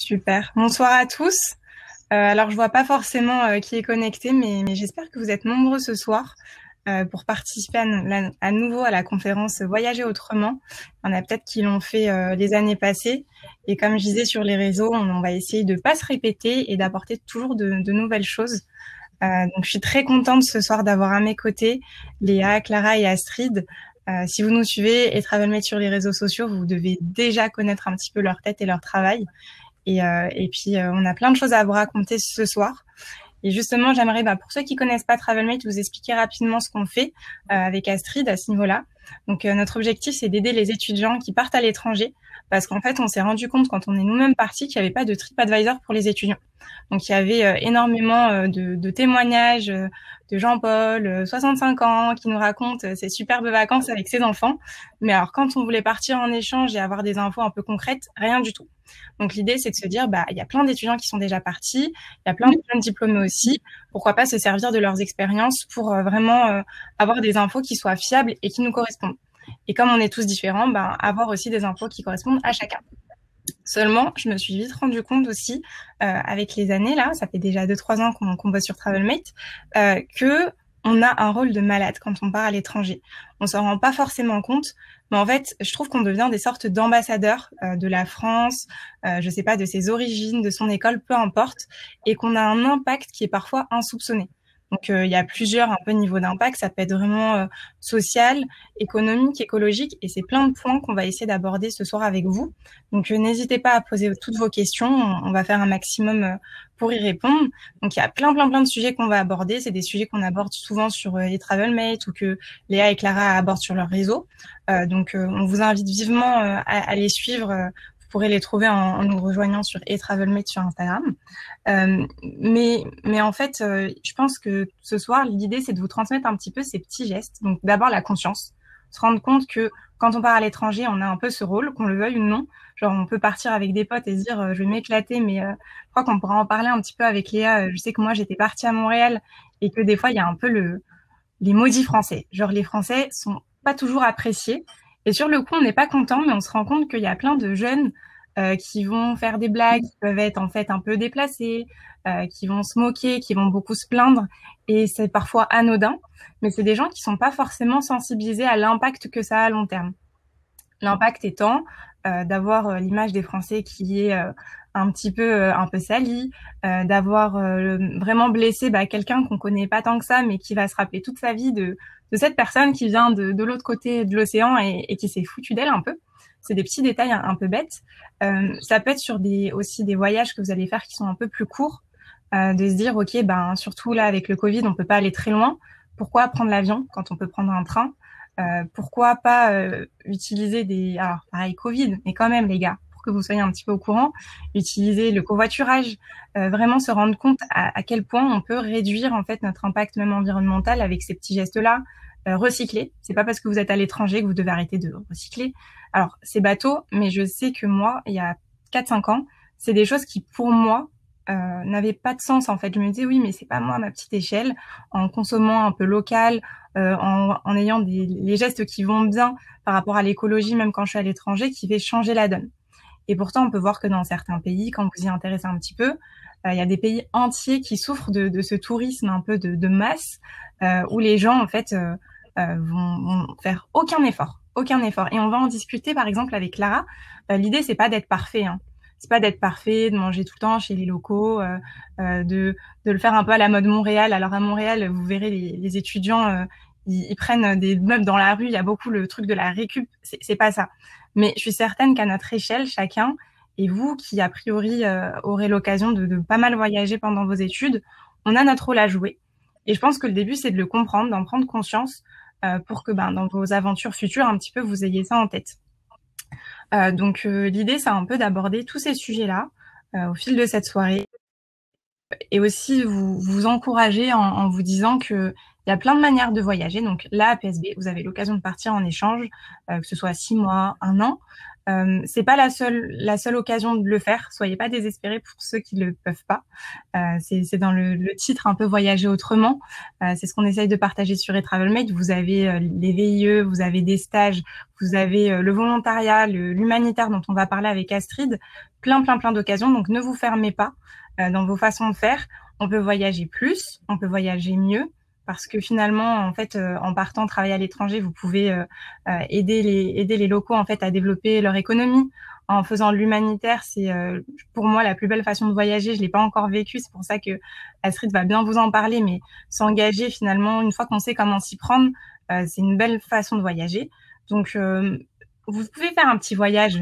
Super. Bonsoir à tous. Alors, je vois pas forcément qui est connecté, mais j'espère que vous êtes nombreux ce soir pour participer à nouveau à la conférence Voyager autrement. Il y en a peut-être qui l'ont fait les années passées. Et comme je disais sur les réseaux, on va essayer de pas se répéter et d'apporter toujours de nouvelles choses. Donc, je suis très contente ce soir d'avoir à mes côtés Léa, Clara et Astrid. Si vous nous suivez et TravelMate sur les réseaux sociaux, vous devez déjà connaître un petit peu leur tête et leur travail. Et puis, on a plein de choses à vous raconter ce soir. Et justement, j'aimerais, pour ceux qui connaissent pas TravelMate, vous expliquer rapidement ce qu'on fait avec Astrid à ce niveau-là. Donc, notre objectif, c'est d'aider les étudiants qui partent à l'étranger, parce qu'en fait, on s'est rendu compte quand on est nous-mêmes partis qu'il n'y avait pas de TripAdvisor pour les étudiants. Donc, il y avait énormément de témoignages de Jean-Paul, 65 ans, qui nous raconte ses superbes vacances avec ses enfants. Mais alors, quand on voulait partir en échange et avoir des infos un peu concrètes, rien du tout. Donc, l'idée, c'est de se dire, il y a plein d'étudiants qui sont déjà partis, il y a plein de jeunes diplômés aussi. Pourquoi pas se servir de leurs expériences pour vraiment avoir des infos qui soient fiables et qui nous correspondent. Et comme on est tous différents, avoir aussi des infos qui correspondent à chacun. Seulement, je me suis vite rendu compte aussi, avec les années, là, ça fait déjà 2-3 ans qu'on bosse sur TravelMate, que on a un rôle de malade quand on part à l'étranger. On s'en rend pas forcément compte, mais en fait, je trouve qu'on devient des sortes d'ambassadeurs de la France, je sais pas, de ses origines, de son école, peu importe, et qu'on a un impact qui est parfois insoupçonné. Donc, il y a plusieurs un peu niveaux d'impact. Ça peut être vraiment social, économique, écologique, et c'est plein de points qu'on va essayer d'aborder ce soir avec vous. Donc, n'hésitez pas à poser toutes vos questions. On va faire un maximum pour y répondre. Donc, il y a plein de sujets qu'on va aborder. C'est des sujets qu'on aborde souvent sur les TravelMate ou que Léa et Clara abordent sur leur réseau. Donc, on vous invite vivement à les suivre. Vous pourrez les trouver en nous rejoignant sur TravelMate sur Instagram. Mais en fait, je pense que ce soir, l'idée, c'est de vous transmettre un petit peu ces petits gestes. Donc, d'abord, la conscience. Se rendre compte que quand on part à l'étranger, on a un peu ce rôle, qu'on le veuille ou non. Genre, on peut partir avec des potes et se dire, je vais m'éclater, mais je crois qu'on pourra en parler un petit peu avec Léa. Je sais que moi, j'étais partie à Montréal et que des fois, il y a un peu les maudits français. Genre, les Français sont pas toujours appréciés. Et sur le coup, on n'est pas content, mais on se rend compte qu'il y a plein de jeunes qui vont faire des blagues, qui peuvent être en fait un peu déplacées, qui vont se moquer, qui vont beaucoup se plaindre, et c'est parfois anodin, mais c'est des gens qui sont pas forcément sensibilisés à l'impact que ça a à long terme. L'impact étant d'avoir l'image des Français qui est un peu salie, d'avoir vraiment blessé quelqu'un qu'on connaît pas tant que ça, mais qui va se rappeler toute sa vie de cette personne qui vient de l'autre côté de l'océan et qui s'est foutu d'elle un peu. C'est des petits détails un peu bêtes. Ça peut être sur aussi des voyages que vous allez faire qui sont un peu plus courts, de se dire, ok, surtout là avec le Covid, on peut pas aller très loin. Pourquoi prendre l'avion quand on peut prendre un train? Pourquoi pas utiliser alors pareil Covid, mais quand même les gars, pour que vous soyez un petit peu au courant, utiliser le covoiturage, vraiment se rendre compte à quel point on peut réduire en fait notre impact même environnemental avec ces petits gestes-là. Recycler, c'est pas parce que vous êtes à l'étranger que vous devez arrêter de recycler. Alors c'est bateau, mais je sais que moi, il y a 4-5 ans, c'est des choses qui pour moi n'avaient pas de sens en fait. Je me disais oui, mais c'est pas moi à ma petite échelle, en consommant un peu local, en ayant les gestes qui vont bien par rapport à l'écologie, même quand je suis à l'étranger, qui fait changer la donne. Et pourtant, on peut voir que dans certains pays, quand vous y intéressez un petit peu, il y a des pays entiers qui souffrent de ce tourisme un peu de masse, où les gens en fait vont faire aucun effort. Et on va en discuter par exemple avec Clara. L'idée c'est pas d'être parfait, hein. C'est pas d'être parfait, de manger tout le temps chez les locaux, de le faire un peu à la mode Montréal. Alors à Montréal, vous verrez les étudiants, ils prennent des meubles dans la rue. Il y a beaucoup le truc de la récup. C'est pas ça. Mais je suis certaine qu'à notre échelle, chacun, et vous qui a priori aurez l'occasion de pas mal voyager pendant vos études, on a notre rôle à jouer. Et je pense que le début, c'est de le comprendre, d'en prendre conscience pour que dans vos aventures futures, un petit peu, vous ayez ça en tête. Donc l'idée, c'est un peu d'aborder tous ces sujets-là au fil de cette soirée et aussi vous encourager en vous disant que il y a plein de manières de voyager. Donc là, à PSB, vous avez l'occasion de partir en échange, que ce soit 6 mois, 1 an. C'est pas la seule occasion de le faire. Soyez pas désespérés pour ceux qui le peuvent pas. C'est dans le titre un peu voyager autrement. C'est ce qu'on essaye de partager sur eTravelMate. Vous avez les VIE, vous avez des stages, vous avez le volontariat, l'humanitaire dont on va parler avec Astrid. Plein d'occasions. Donc ne vous fermez pas dans vos façons de faire. On peut voyager plus, on peut voyager mieux. Parce que finalement, en fait, en partant travailler à l'étranger, vous pouvez aider les locaux en fait à développer leur économie. En faisant de l'humanitaire, c'est pour moi la plus belle façon de voyager. Je l'ai pas encore vécu, c'est pour ça que Astrid va bien vous en parler. Mais s'engager finalement, une fois qu'on sait comment s'y prendre, c'est une belle façon de voyager. Donc, vous pouvez faire un petit voyage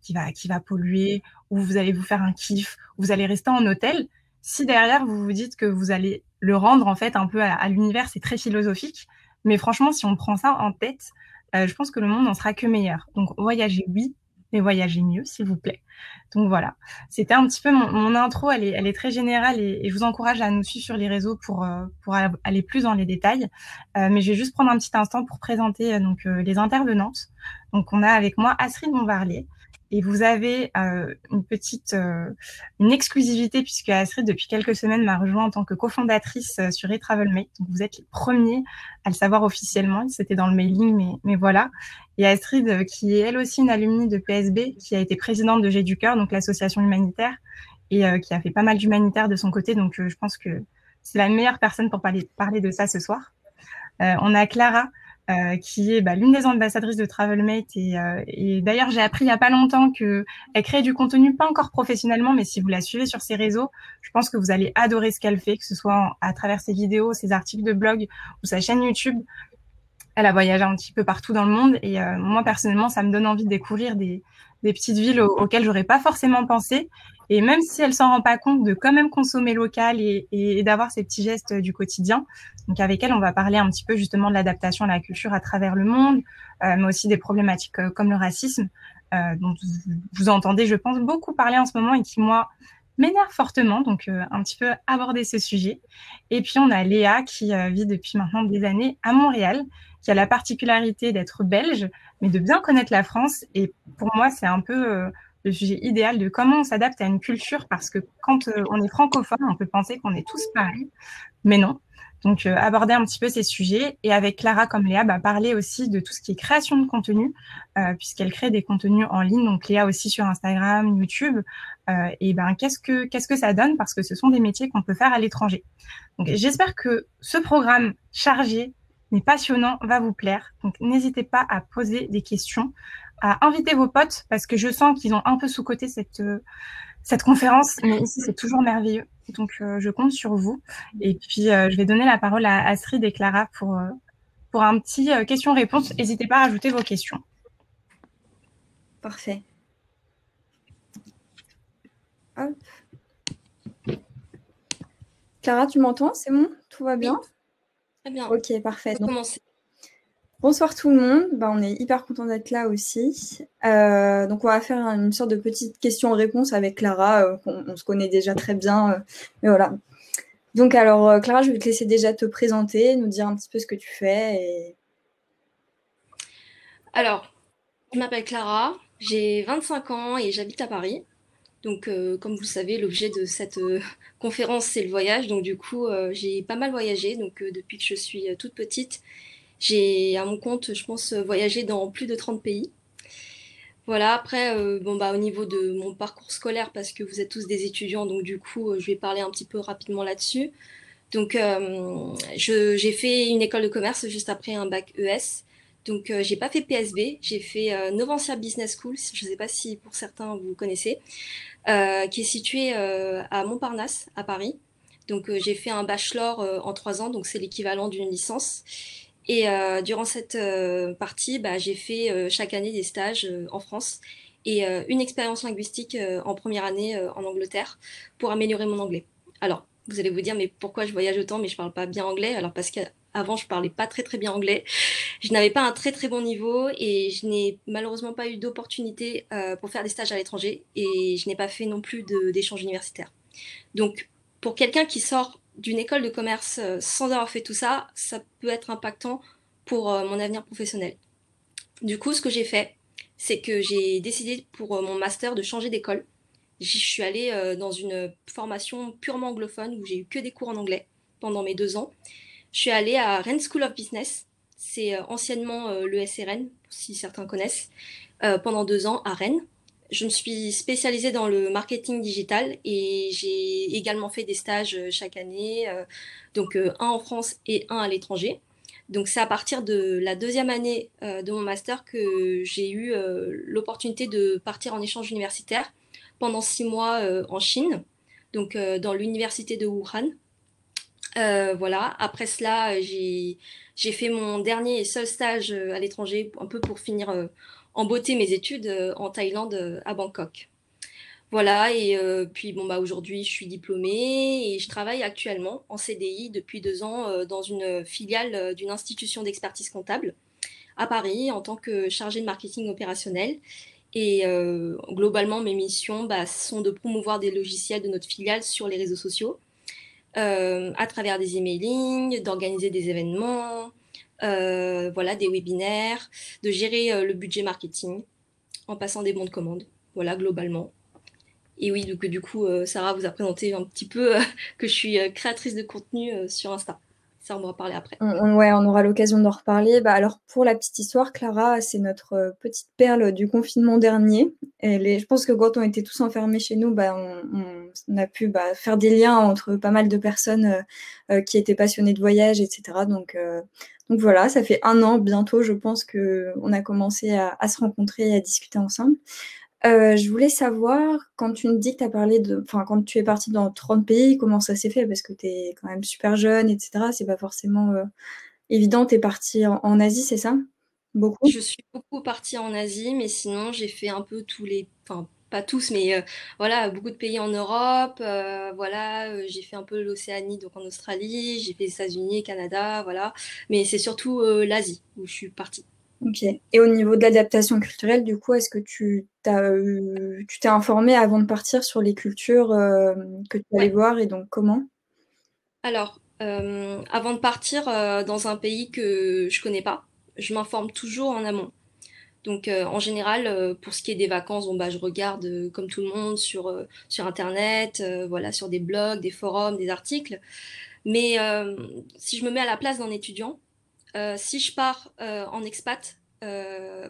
qui va polluer, où vous allez vous faire un kiff, où vous allez rester en hôtel. Si derrière vous vous dites que vous allez le rendre en fait un peu à l'univers, c'est très philosophique. Mais franchement, si on prend ça en tête, je pense que le monde n'en sera que meilleur. Donc voyager, oui, mais voyager mieux, s'il vous plaît. Donc voilà, c'était un petit peu mon intro. Elle est très générale et je vous encourage à nous suivre sur les réseaux pour aller plus dans les détails. Mais je vais juste prendre un petit instant pour présenter les intervenantes. Donc on a avec moi Astrid Bonvarlet. Et vous avez une exclusivité puisque Astrid, depuis quelques semaines, m'a rejoint en tant que cofondatrice sur eTravelMate. Donc, vous êtes les premiers à le savoir officiellement. C'était dans le mailing, mais voilà. Et Astrid, qui est elle aussi une alumni de PSB, qui a été présidente de J'ai du cœur, donc l'association humanitaire, et qui a fait pas mal d'humanitaire de son côté. Donc, je pense que c'est la meilleure personne pour parler de ça ce soir. On a Clara, qui est l'une des ambassadrices de TravelMate. Et d'ailleurs, j'ai appris il n'y a pas longtemps qu'elle crée du contenu, pas encore professionnellement, mais si vous la suivez sur ses réseaux, je pense que vous allez adorer ce qu'elle fait, que ce soit à travers ses vidéos, ses articles de blog ou sa chaîne YouTube. Elle a voyagé un petit peu partout dans le monde et moi personnellement, ça me donne envie de découvrir des petites villes auxquelles j'aurais pas forcément pensé. Et même si elle s'en rend pas compte, de quand même consommer local et d'avoir ces petits gestes du quotidien. Donc avec elle, on va parler un petit peu justement de l'adaptation à la culture à travers le monde, mais aussi des problématiques comme le racisme, dont vous entendez, je pense, beaucoup parler en ce moment et qui, moi, m'énerve fortement. Donc un petit peu aborder ce sujet. Et puis on a Léa qui vit depuis maintenant des années à Montréal, qui a la particularité d'être belge, mais de bien connaître la France. Et pour moi, c'est un peu le sujet idéal de comment on s'adapte à une culture, parce que quand on est francophone, on peut penser qu'on est tous pareils, mais non. Donc, aborder un petit peu ces sujets et avec Clara comme Léa, parler aussi de tout ce qui est création de contenu, puisqu'elle crée des contenus en ligne. Donc, Léa aussi sur Instagram, YouTube. Et qu'est-ce que ça donne, parce que ce sont des métiers qu'on peut faire à l'étranger. Donc, j'espère que ce programme chargé mais passionnant va vous plaire. Donc, n'hésitez pas à poser des questions, à inviter vos potes, parce que je sens qu'ils ont un peu sous-coté cette conférence, mais ici, c'est toujours merveilleux. Donc, je compte sur vous. Et puis, je vais donner la parole à Astrid et Clara pour un petit question-réponse. N'hésitez pas à rajouter vos questions. Parfait. Hop. Clara, tu m'entends? C'est bon? Tout va bien? Oui. Très bien. Ok, parfait. On va commencer. Bonsoir tout le monde, on est hyper content d'être là aussi. Donc on va faire une sorte de petite question-réponse avec Clara, on se connaît déjà très bien, mais voilà. Donc alors Clara, je vais te laisser déjà te présenter, nous dire un petit peu ce que tu fais. Alors, je m'appelle Clara, j'ai 25 ans et j'habite à Paris. Donc comme vous le savez, l'objet de cette conférence, c'est le voyage. Donc du coup, j'ai pas mal voyagé. Donc depuis que je suis toute petite, j'ai à mon compte, je pense, voyagé dans plus de 30 pays. Voilà, après, au niveau de mon parcours scolaire, parce que vous êtes tous des étudiants, donc du coup, je vais parler un petit peu rapidement là-dessus. Donc, j'ai fait une école de commerce juste après un bac ES. Donc, j'ai pas fait PSB, j'ai fait Novancia Business School, je ne sais pas si pour certains vous connaissez, qui est située à Montparnasse, à Paris. Donc, j'ai fait un bachelor en 3 ans, donc c'est l'équivalent d'une licence. Et durant cette partie, j'ai fait chaque année des stages en France et une expérience linguistique en première année en Angleterre pour améliorer mon anglais. Alors, vous allez vous dire, mais pourquoi je voyage autant mais je parle pas bien anglais? Alors parce qu'avant, je parlais pas très très bien anglais. Je n'avais pas un très très bon niveau et je n'ai malheureusement pas eu d'opportunité pour faire des stages à l'étranger et je n'ai pas fait non plus d'échange universitaire. Donc, pour quelqu'un qui sort d'une école de commerce sans avoir fait tout ça, ça peut être impactant pour mon avenir professionnel. Du coup, ce que j'ai fait, c'est que j'ai décidé pour mon master de changer d'école. Je suis allée dans une formation purement anglophone où j'ai eu que des cours en anglais pendant mes 2 ans. Je suis allée à Rennes School of Business, c'est anciennement l'ESRN, si certains connaissent, pendant 2 ans à Rennes. Je me suis spécialisée dans le marketing digital et j'ai également fait des stages chaque année, donc un en France et un à l'étranger. Donc c'est à partir de la 2e année de mon master que j'ai eu l'opportunité de partir en échange universitaire pendant 6 mois en Chine, donc dans l'université de Wuhan. Voilà. Après cela, j'ai fait mon dernier et seul stage à l'étranger, un peu pour finir en beauté mes études en Thaïlande, à Bangkok. Voilà. Et puis bon bah aujourd'hui, je suis diplômée et je travaille actuellement en CDI depuis 2 ans dans une filiale d'une institution d'expertise comptable à Paris en tant que chargée de marketing opérationnel. Et globalement, mes missions bah, sont de promouvoir des logiciels de notre filiale sur les réseaux sociaux à travers des emailings, d'organiser des événements, voilà, des webinaires, de gérer le budget marketing en passant des bons de commande. Voilà, globalement. Et oui, donc du coup, Sarah vous a présenté un petit peu que je suis créatrice de contenu sur Insta. Ça, on va en parler après. Ouais, on aura l'occasion d'en reparler. Bah, alors, pour la petite histoire, Clara, c'est notre petite perle du confinement dernier. Je pense que quand on était tous enfermés chez nous, bah, on a pu faire des liens entre pas mal de personnes qui étaient passionnées de voyage, etc. Donc voilà, ça fait 1 an bientôt, je pense, qu'on a commencé à se rencontrer et à discuter ensemble. Je voulais savoir, quand tu me dis que tu as parlé quand tu es partie dans 30 pays, comment ça s'est fait? Parce que tu es quand même super jeune, etc. C'est pas forcément évident. Tu es partie en Asie, c'est ça? Beaucoup? Je suis beaucoup partie en Asie, mais sinon j'ai fait un peu enfin pas tous, mais voilà, beaucoup de pays en Europe. Voilà, j'ai fait un peu l'Océanie, donc en Australie. J'ai fait les États-Unis, Canada, voilà. Mais c'est surtout l'Asie où je suis partie. Ok. Et au niveau de l'adaptation culturelle, du coup, est-ce que tu t'es informée avant de partir sur les cultures que tu allais Ouais. voir et donc comment? Alors, avant de partir dans un pays que je connais pas, je m'informe toujours en amont. Donc en général, pour ce qui est des vacances, bon, bah, je regarde comme tout le monde sur Internet, voilà, sur des blogs, des forums, des articles. Mais si je me mets à la place d'un étudiant, si je pars en expat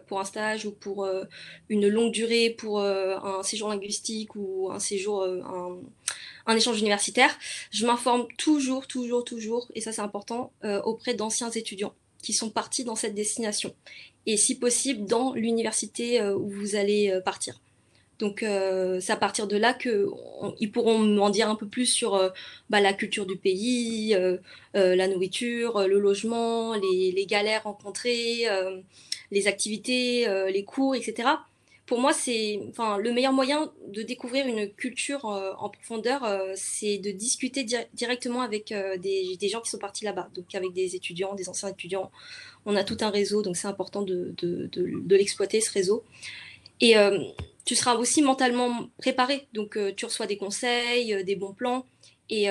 pour un stage ou pour une longue durée, pour un séjour linguistique ou un séjour, un échange universitaire, je m'informe toujours, toujours, toujours, et ça c'est important, auprès d'anciens étudiants qui sont partis dans cette destination. Et si possible, dans l'université où vous allez partir. Donc c'est à partir de là qu'ils pourront m'en dire un peu plus sur bah, la culture du pays, la nourriture, le logement, les galères rencontrées, les activités, les cours, etc. Pour moi, c'est, enfin, le meilleur moyen de découvrir une culture en profondeur, c'est de discuter directement avec des gens qui sont partis là-bas, donc avec des étudiants, des anciens étudiants. On a tout un réseau, donc c'est important de l'exploiter, ce réseau. Et tu seras aussi mentalement préparé. Donc, tu reçois des conseils, des bons plans. Et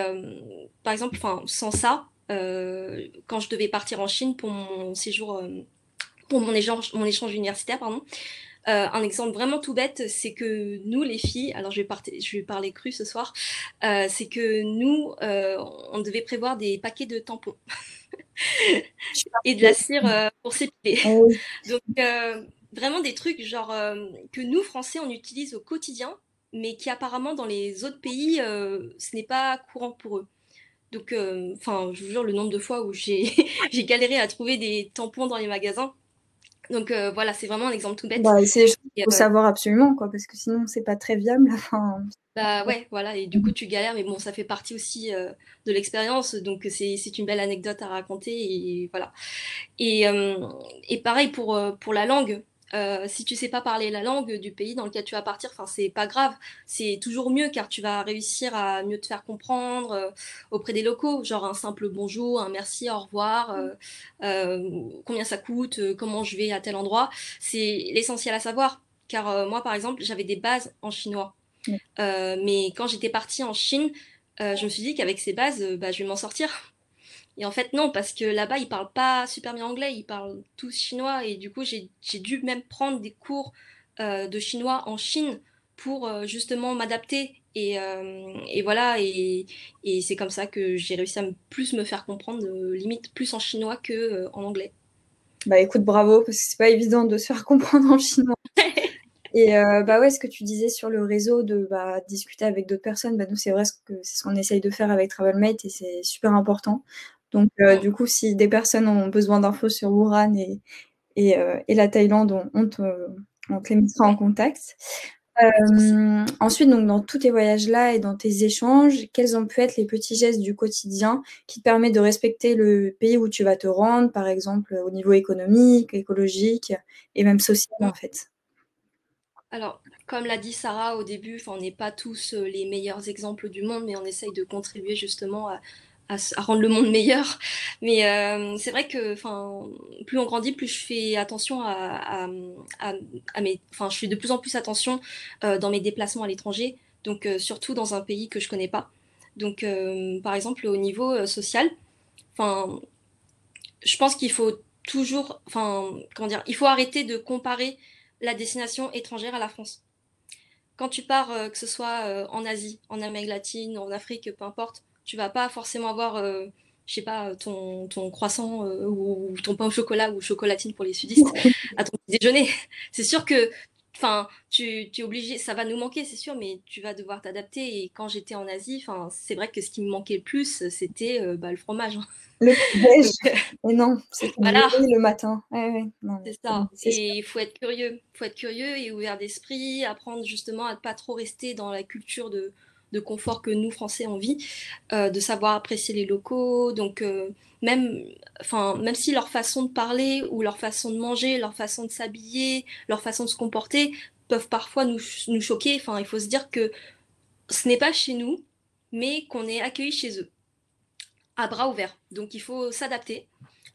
par exemple, sans ça, quand je devais partir en Chine pour mon séjour, pour mon échange universitaire, pardon, un exemple vraiment tout bête, c'est que nous, les filles, alors je vais parler cru ce soir, c'est que nous, on devait prévoir des paquets de tampons et de la cire pour s'épiler. Ah oui. Donc, vraiment des trucs genre que nous, Français, on utilise au quotidien, mais qui apparemment dans les autres pays, ce n'est pas courant pour eux. Donc, enfin, je vous jure le nombre de fois où j'ai j'ai galéré à trouver des tampons dans les magasins. Donc voilà, c'est vraiment un exemple tout bête. C'est des choses qu'il Et, faut savoir absolument, quoi, parce que sinon, c'est pas très viable. Enfin, bah ouais, voilà, et du coup tu galères, mais bon, ça fait partie aussi de l'expérience, donc c'est une belle anecdote à raconter, et voilà. Et, euh, et pareil pour la langue. Si tu sais pas parler la langue du pays dans lequel tu vas partir, enfin c'est pas grave, c'est toujours mieux car tu vas réussir à mieux te faire comprendre auprès des locaux, genre un simple bonjour, un merci, au revoir, combien ça coûte, comment je vais à tel endroit, c'est l'essentiel à savoir. Car moi par exemple j'avais des bases en chinois, mais quand j'étais partie en Chine, je me suis dit qu'avec ces bases, bah, je vais m'en sortir. Et en fait, non, parce que là-bas, ils parlent pas super bien anglais, ils parlent tous chinois. Et du coup, j'ai dû même prendre des cours de chinois en Chine pour justement m'adapter. Et voilà, et c'est comme ça que j'ai réussi à plus me faire comprendre, limite plus en chinois que en anglais. Bah écoute, bravo, parce que c'est pas évident de se faire comprendre en chinois. Et bah ouais, ce que tu disais sur le réseau de discuter avec d'autres personnes, bah nous c'est vrai que c'est ce qu'on essaye de faire avec Travelmate et c'est super important. Donc du coup, si des personnes ont besoin d'infos sur Wuhan et la Thaïlande, on te les mettra en contact. Ensuite, donc dans tous tes voyages-là et dans tes échanges, quels ont pu être les petits gestes du quotidien qui te permettent de respecter le pays où tu vas te rendre, par exemple au niveau économique, écologique et même social en fait? Alors, comme l'a dit Sarah au début, on n'est pas tous les meilleurs exemples du monde, mais on essaye de contribuer justement à rendre le monde meilleur. Mais c'est vrai que, plus on grandit, plus je fais attention à, à mes, je fais de plus en plus attention dans mes déplacements à l'étranger, donc surtout dans un pays que je connais pas. Donc, par exemple, au niveau social, enfin, je pense qu'il faut toujours, comment dire, il faut arrêter de comparer la destination étrangère à la France. Quand tu pars, que ce soit en Asie, en Amérique latine, en Afrique, peu importe, tu vas pas forcément avoir, je sais pas, ton croissant ou ton pain au chocolat ou chocolatine pour les sudistes à ton petit déjeuner. C'est sûr que, tu es obligé, ça va nous manquer, c'est sûr, mais tu vas devoir t'adapter. Et quand j'étais en Asie, c'est vrai que ce qui me manquait le plus, c'était le fromage, hein. Le petit-déj, Donc, mais non, c'était du voilà. riz le matin. Ouais, ouais, non, C'est mais ça. c'est sûr. Et il faut être curieux et ouvert d'esprit, apprendre justement à ne pas trop rester dans la culture de confort que nous, Français, on vit, de savoir apprécier les locaux. Donc, même, même si leur façon de parler ou leur façon de manger, leur façon de s'habiller, leur façon de se comporter peuvent parfois nous choquer. Il faut se dire que ce n'est pas chez nous, mais qu'on est accueilli chez eux, à bras ouverts. Donc, il faut s'adapter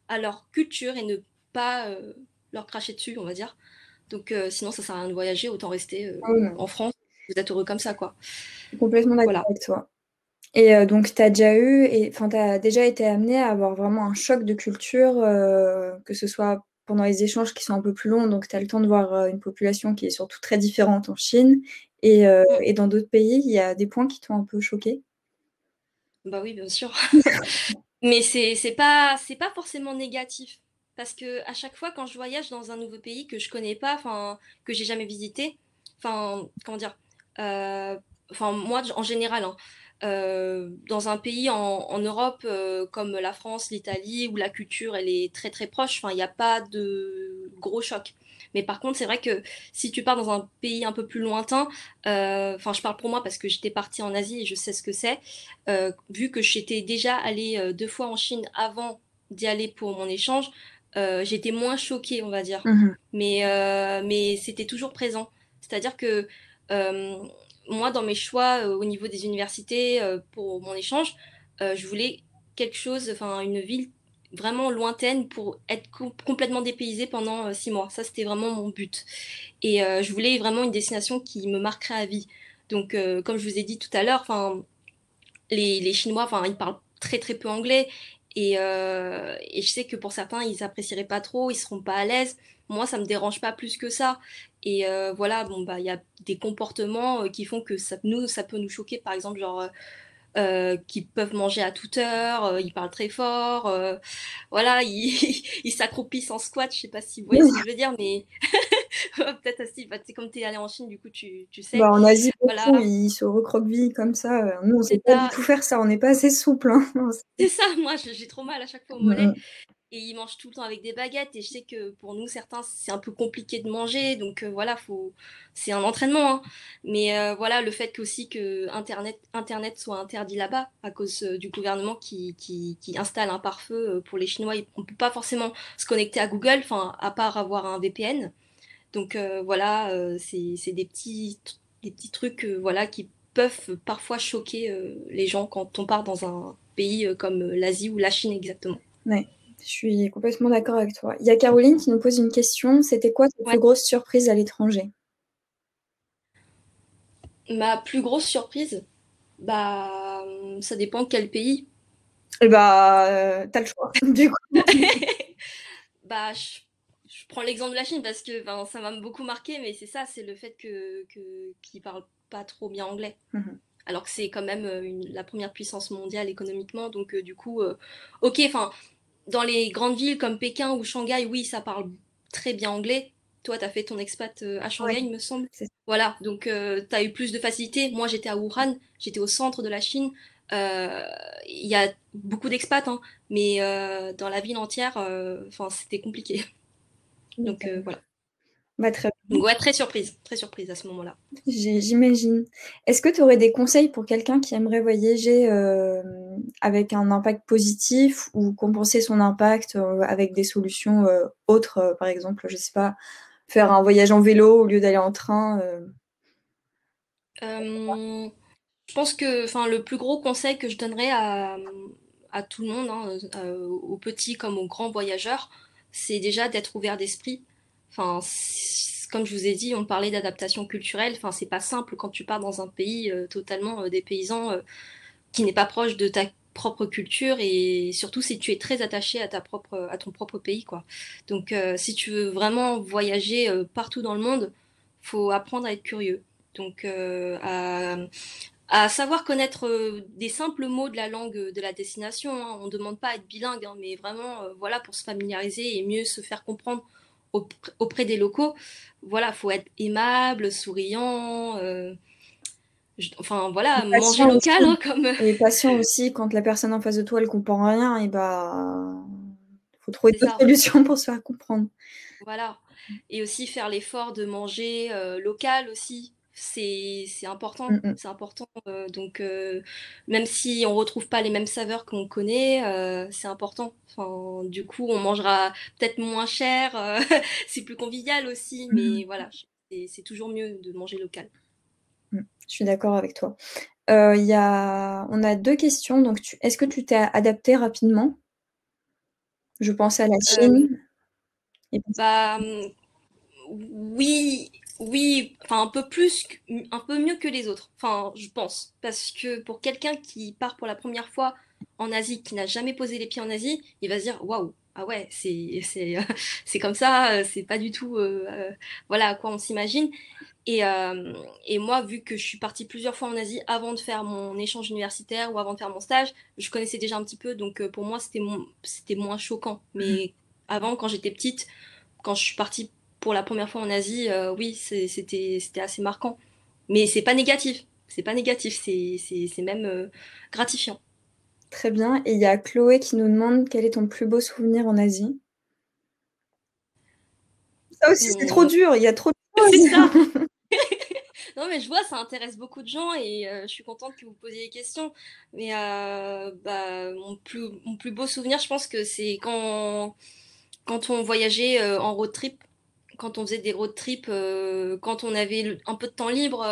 à leur culture et ne pas leur cracher dessus, on va dire. Donc sinon, ça sert à rien de voyager, autant rester Ah oui, non, en France. Vous êtes heureux comme ça, quoi. je suis complètement d'accord Voilà. avec toi. Et donc, tu as déjà t'as déjà été amené à avoir vraiment un choc de culture, que ce soit pendant les échanges qui sont un peu plus longs, donc tu as le temps de voir une population qui est surtout très différente en Chine, Mm. et dans d'autres pays, il y a des points qui t'ont un peu choqué. Bah oui, bien sûr. Mais c'est pas forcément négatif parce que à chaque fois quand je voyage dans un nouveau pays que je connais pas, que j'ai jamais visité, comment dire, euh, moi en général, hein, dans un pays en Europe comme la France, l'Italie où la culture elle est très très proche, il n'y a pas de gros choc. Mais par contre, c'est vrai que si tu pars dans un pays un peu plus lointain, je parle pour moi parce que j'étais partie en Asie et je sais ce que c'est. Vu que j'étais déjà allée 2 fois en Chine avant d'y aller pour mon échange, j'étais moins choquée, on va dire. Mhm. Mais c'était toujours présent. C'est-à-dire que euh, moi, dans mes choix au niveau des universités pour mon échange, je voulais quelque chose, une ville vraiment lointaine pour être complètement dépaysée pendant 6 mois. Ça, c'était vraiment mon but. Et je voulais vraiment une destination qui me marquerait à vie. Donc, comme je vous ai dit tout à l'heure, les Chinois, ils parlent très très peu anglais et je sais que pour certains, ils apprécieraient pas trop, ils seront pas à l'aise. Moi, ça me dérange pas plus que ça. Et voilà, bon bah il y a des comportements qui font que ça peut nous choquer, par exemple genre qui peuvent manger à toute heure, ils parlent très fort, voilà, ils s'accroupissent en squat. Je sais pas si vous voyez ce que je veux dire, mais peut-être aussi, bah, comme tu es allé en Chine, du coup tu sais, Bah, en Asie, voilà, beaucoup, ils se recroquevillent comme ça. Nous, on sait c'est pas du ça. tout faire ça, on n'est pas assez souple, hein. Non, C'est ça, moi j'ai trop mal à chaque fois au mollet. Mm, Et ils mangent tout le temps avec des baguettes et je sais que pour nous certains c'est un peu compliqué de manger donc voilà c'est un entraînement hein. Mais voilà le fait aussi que internet soit interdit là-bas à cause du gouvernement qui installe un pare-feu pour les Chinois, on peut pas forcément se connecter à Google à part avoir un VPN. Donc voilà c'est des petits trucs voilà qui peuvent parfois choquer les gens quand on part dans un pays comme l'Asie ou la Chine exactement. ouais, je suis complètement d'accord avec toi. Il y a Caroline qui nous pose une question. C'était quoi ta Ouais. plus grosse surprise à l'étranger? Ma plus grosse surprise, ça dépend quel pays. Et bah, t'as le choix, du coup. Bah, je prends l'exemple de la Chine parce que ben, ça m'a beaucoup marqué, mais c'est ça, c'est le fait qu'ils parlent pas trop bien anglais. Mhm. Alors que c'est quand même la première puissance mondiale économiquement, donc du coup, ok, enfin, dans les grandes villes comme Pékin ou Shanghai, oui, ça parle très bien anglais. Toi, tu as fait ton expat à Ouais, Shanghai, il me semble. c'est Voilà, donc tu as eu plus de facilité. Moi, j'étais à Wuhan, j'étais au centre de la Chine. Il y a beaucoup d'expats, hein, mais dans la ville entière, enfin, c'était compliqué. Donc voilà. bah, très bien. Donc ouais, très surprise à ce moment-là. J'imagine. Est-ce que tu aurais des conseils pour quelqu'un qui aimerait voyager avec un impact positif ou compenser son impact avec des solutions autres, par exemple, je sais pas, faire un voyage en vélo au lieu d'aller en train Je pense que enfin, le plus gros conseil que je donnerais à tout le monde, hein, aux petits comme aux grands voyageurs, c'est déjà d'être ouvert d'esprit. Enfin, comme je vous ai dit, on parlait d'adaptation culturelle. Enfin, c'est pas simple quand tu pars dans un pays totalement dépaysant qui n'est pas proche de ta propre culture et surtout si tu es très attaché à ton propre pays, quoi. Donc, si tu veux vraiment voyager partout dans le monde, faut apprendre à être curieux. Donc, à savoir connaître des simples mots de la langue de la destination, hein. On ne demande pas à être bilingue, hein, mais vraiment, voilà, pour se familiariser et mieux se faire comprendre auprès des locaux. Voilà, faut être aimable, souriant, enfin et voilà, manger patient local, aussi. hein, comme Et patient aussi, quand la personne en face de toi, elle comprend rien, et bah, faut trouver c'est d'autres ça. solutions pour se faire comprendre. Voilà. Et aussi faire l'effort de manger local aussi. C'est important. Mm, mm. C'est important. Donc, même si on retrouve pas les mêmes saveurs qu'on connaît, c'est important. Enfin, du coup, on mangera peut-être moins cher. C'est plus convivial aussi. Mais Mhm. voilà, c'est toujours mieux de manger local. Mm. Je suis d'accord avec toi. On a deux questions. Donc, est-ce que tu t'es adapté rapidement? Je pense à la Euh, Chine. Et bah, oui, oui, enfin un peu plus, un peu mieux que les autres. Enfin, je pense, parce que pour quelqu'un qui part pour la première fois en Asie, qui n'a jamais posé les pieds en Asie, il va se dire waouh, ah ouais, c'est comme ça, c'est pas du tout, voilà à quoi on s'imagine. Et et moi, vu que je suis partie plusieurs fois en Asie avant de faire mon échange universitaire ou avant de faire mon stage, je connaissais déjà un petit peu, donc pour moi c'était moins choquant. Mais avant, quand j'étais petite, quand je suis partie pour la première fois en Asie, oui, c'était assez marquant. Mais c'est pas négatif. C'est pas négatif, c'est même gratifiant. très bien. Et il y a Chloé qui nous demande quel est ton plus beau souvenir en Asie? Ça aussi, c'est trop Hmm, dur. Il y a trop de c'est ça. choses. Non, mais je vois, ça intéresse beaucoup de gens et je suis contente que vous posiez des questions. Mais bah, mon plus beau souvenir, je pense que c'est quand on voyageait en road trip, quand on faisait des road trips, quand on avait un peu de temps libre.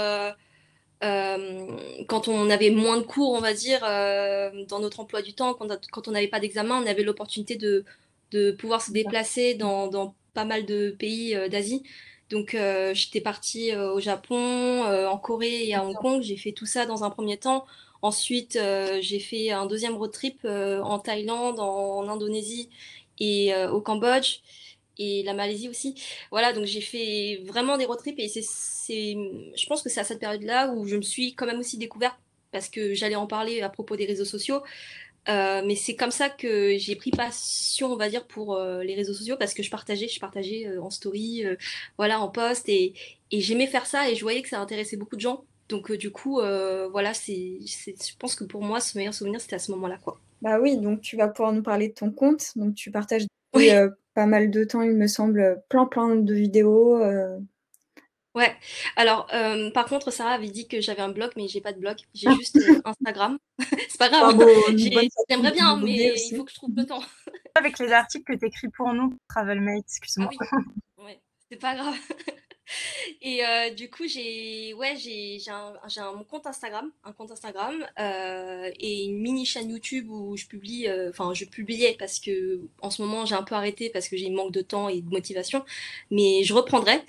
Quand on avait moins de cours, on va dire, dans notre emploi du temps, quand on n'avait pas d'examen, on avait l'opportunité de pouvoir se déplacer dans pas mal de pays d'Asie. Donc, j'étais partie au Japon, en Corée et à Hong Kong. J'ai fait tout ça dans un premier temps. Ensuite, j'ai fait un deuxième road trip en Thaïlande, en Indonésie et au Cambodge et la Malaisie aussi. Voilà, donc j'ai fait vraiment des road trips et je pense que c'est à cette période-là où je me suis quand même aussi découverte parce que j'allais en parler à propos des réseaux sociaux. Mais c'est comme ça que j'ai pris passion, on va dire, pour les réseaux sociaux parce que je partageais en story, voilà, en post et j'aimais faire ça et je voyais que ça intéressait beaucoup de gens. Donc du coup, voilà, je pense que pour moi, ce meilleur souvenir, c'était à ce moment-là, quoi. Bah oui, donc tu vas pouvoir nous parler de ton compte. Donc tu partages depuis Oui. pas mal de temps, il me semble, plein de vidéos. Ouais. Alors, par contre, Sarah avait dit que j'avais un blog, mais j'ai pas de blog. J'ai juste Instagram. C'est pas grave. Enfin bon, une bonne façon J'aimerais de bien, divulguer mais il faut aussi. que je trouve le temps. Avec les articles que tu écris pour nous, Travelmate, Ah excuse-moi. oui. Ouais. C'est pas grave. Et du coup, mon compte Instagram, un compte Instagram et une mini chaîne YouTube où je publie, enfin, je publiais parce que en ce moment j'ai un peu arrêté parce que j'ai un manque de temps et de motivation, mais je reprendrai.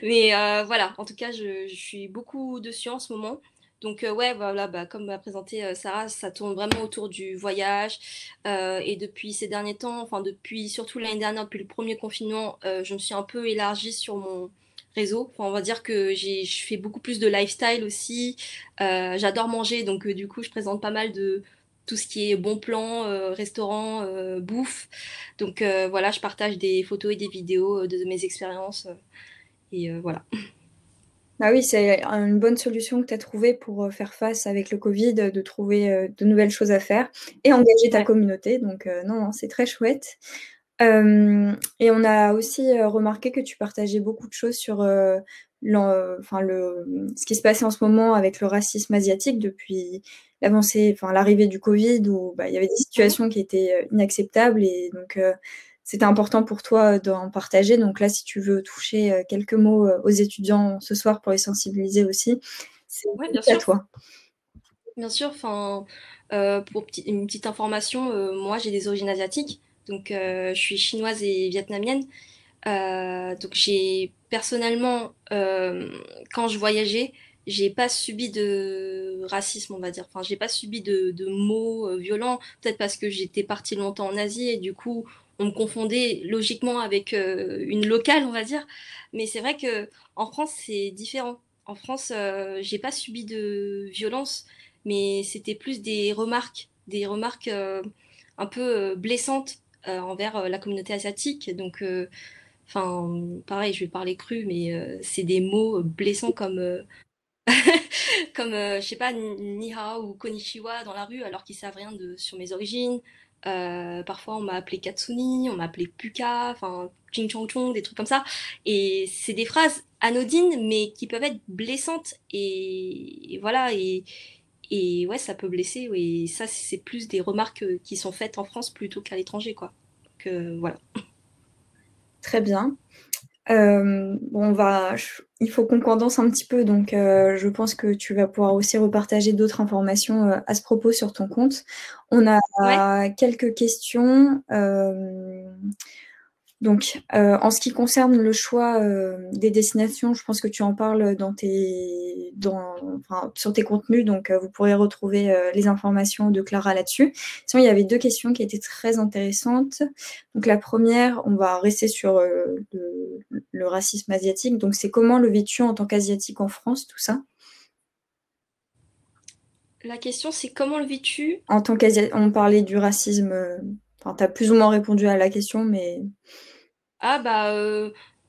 Mais voilà, en tout cas, je suis beaucoup dessus en ce moment. Donc ouais, voilà, bah, comme l'a présenté Sarah, ça tourne vraiment autour du voyage. Et depuis ces derniers temps, enfin depuis surtout l'année dernière, depuis le premier confinement, je me suis un peu élargie sur mon réseau. Enfin, on va dire que je fais beaucoup plus de lifestyle aussi. J'adore manger, donc du coup, je présente pas mal de tout ce qui est bon plan, restaurant, bouffe. Donc voilà, je partage des photos et des vidéos de mes expériences. Et voilà. Ah oui, c'est une bonne solution que tu as trouvée pour faire face avec le Covid, de trouver de nouvelles choses à faire et engager ta Ouais. communauté. Donc, non, c'est très chouette. Et on a aussi remarqué que tu partageais beaucoup de choses sur ce qui se passait en ce moment avec le racisme asiatique depuis l'arrivée du Covid, où bah, il y avait des situations qui étaient inacceptables. Et donc, c'était important pour toi d'en partager. Donc là, si tu veux toucher quelques mots aux étudiants ce soir pour les sensibiliser aussi, c'est Ouais, bien à sûr. toi. Bien sûr, enfin, pour une petite information, moi j'ai des origines asiatiques, donc je suis chinoise et vietnamienne. Donc j'ai personnellement, quand je voyageais, j'ai pas subi de racisme, on va dire. Enfin, j'ai pas subi de mots violents. Peut-être parce que j'étais partie longtemps en Asie et du coup, on me confondait logiquement avec une locale, on va dire. Mais c'est vrai que en France, c'est différent. En France, j'ai pas subi de violence, mais c'était plus des remarques un peu blessantes envers la communauté asiatique. Donc enfin, pareil, je vais parler cru, mais c'est des mots blessants comme, comme je sais pas, ni hao ou konnichiwa dans la rue, alors qu'ils savent rien sur mes origines. Parfois, on m'a appelé Katsuni, on m'a appelé Puka, enfin, Ching Chong Chong, des trucs comme ça. Et c'est des phrases anodines, mais qui peuvent être blessantes. Et voilà, et ouais, ça peut blesser. Et ça, c'est plus des remarques qui sont faites en France plutôt qu'à l'étranger, quoi. Donc, voilà. Très bien. Bon, il faut qu'on condense un petit peu, donc je pense que tu vas pouvoir aussi repartager d'autres informations à ce propos sur ton compte. On Ouais. a quelques questions. Donc, en ce qui concerne le choix des destinations, je pense que tu en parles sur tes contenus, donc vous pourrez retrouver les informations de Clara là-dessus. Sinon, il y avait deux questions qui étaient très intéressantes. Donc, la première, on va rester sur le racisme asiatique. Donc, c'est comment le vis-tu en tant qu'asiatique en France, tout ça? La question, c'est comment le vis-tu? En tant qu'asiatique, on parlait du racisme. Enfin, tu as plus ou moins répondu à la question, mais Ah bah,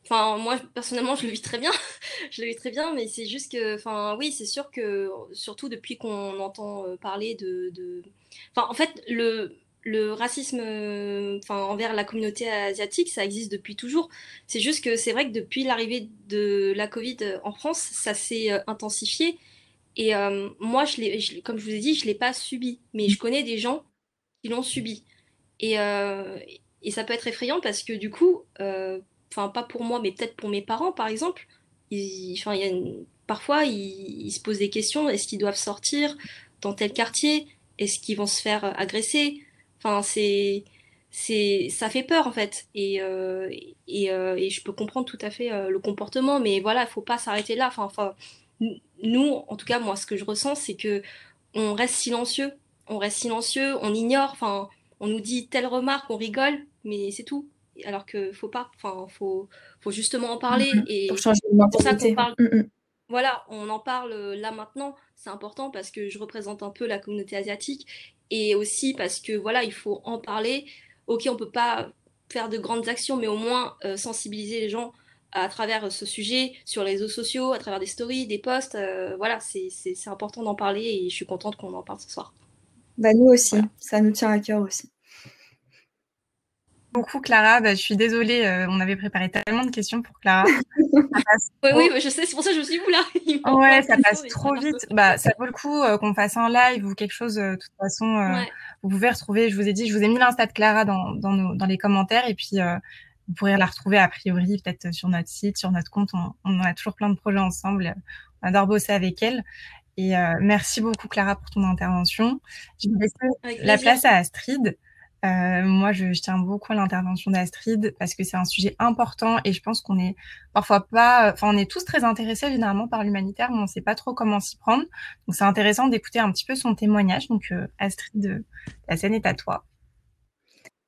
enfin moi personnellement je le vis très bien, je le vis très bien, mais c'est juste que, enfin oui c'est sûr que surtout depuis qu'on entend parler enfin en fait le racisme, enfin envers la communauté asiatique ça existe depuis toujours. C'est juste que c'est vrai que depuis l'arrivée de la Covid en France ça s'est intensifié et moi comme je vous ai dit je l'ai pas subi, mais je connais des gens qui l'ont subi. Et, euh, et ça peut être effrayant parce que du coup, enfin pas pour moi, mais peut-être pour mes parents par exemple, enfin, parfois ils se posent des questions, est-ce qu'ils doivent sortir dans tel quartier? Est-ce qu'ils vont se faire agresser? Enfin, ça fait peur en fait. Et je peux comprendre tout à fait le comportement, mais voilà, il faut pas s'arrêter là. Nous, en tout cas, moi, ce que je ressens, c'est que on reste silencieux. On reste silencieux, on ignore, enfin, on nous dit telle remarque, on rigole, mais c'est tout. Alors que faut pas, enfin, faut justement en parler. pour Et changer de c'est pour ça qu'on mentalité. parle, voilà, on en parle là maintenant. C'est important parce que je représente un peu la communauté asiatique et aussi parce que voilà, il faut en parler. Ok, on peut pas faire de grandes actions, mais au moins sensibiliser les gens à travers ce sujet sur les réseaux sociaux, à travers des stories, des posts. Voilà, c'est important d'en parler et je suis contente qu'on en parle ce soir. Bah, nous aussi, Voilà. ça nous tient à cœur aussi. Beaucoup, Clara. Bah, je suis désolée, on avait préparé tellement de questions pour Clara. Ça passe Oui, trop. oui, je sais, c'est pour ça que je me suis dit, oula, il manque plein Ouais, de ça questions, passe mais c'est pas trop grave. vite. Bah, ça vaut le coup qu'on fasse un live ou quelque chose. De toute façon, Ouais, vous pouvez retrouver. Je vous ai dit, je vous ai mis l'insta de Clara dans les commentaires et puis vous pourrez la retrouver a priori peut-être sur notre site, sur notre compte. On a toujours plein de projets ensemble. On adore bosser avec elle. Et merci beaucoup Clara pour ton intervention. Je vais laisser avec la plaisir. place à Astrid. Moi, je tiens beaucoup à l'intervention d'Astrid parce que c'est un sujet important et je pense qu'on est parfois pas, enfin, on est tous très intéressés généralement par l'humanitaire, mais on ne sait pas trop comment s'y prendre. Donc, c'est intéressant d'écouter un petit peu son témoignage. Donc, Astrid, la scène est à toi.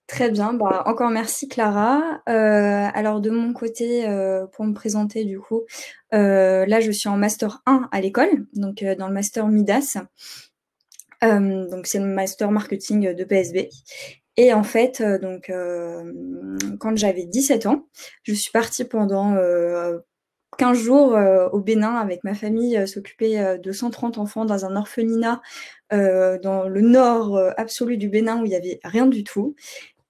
Très bien, bah, encore merci Clara. Alors de mon côté, pour me présenter du coup, là je suis en master 1 à l'école, donc dans le master Midas. Donc c'est le master marketing de PSB. Et en fait, quand j'avais 17 ans, je suis partie pendant 15 jours au Bénin avec ma famille, s'occuper de 130 enfants dans un orphelinat dans le nord absolu du Bénin où il n'y avait rien du tout.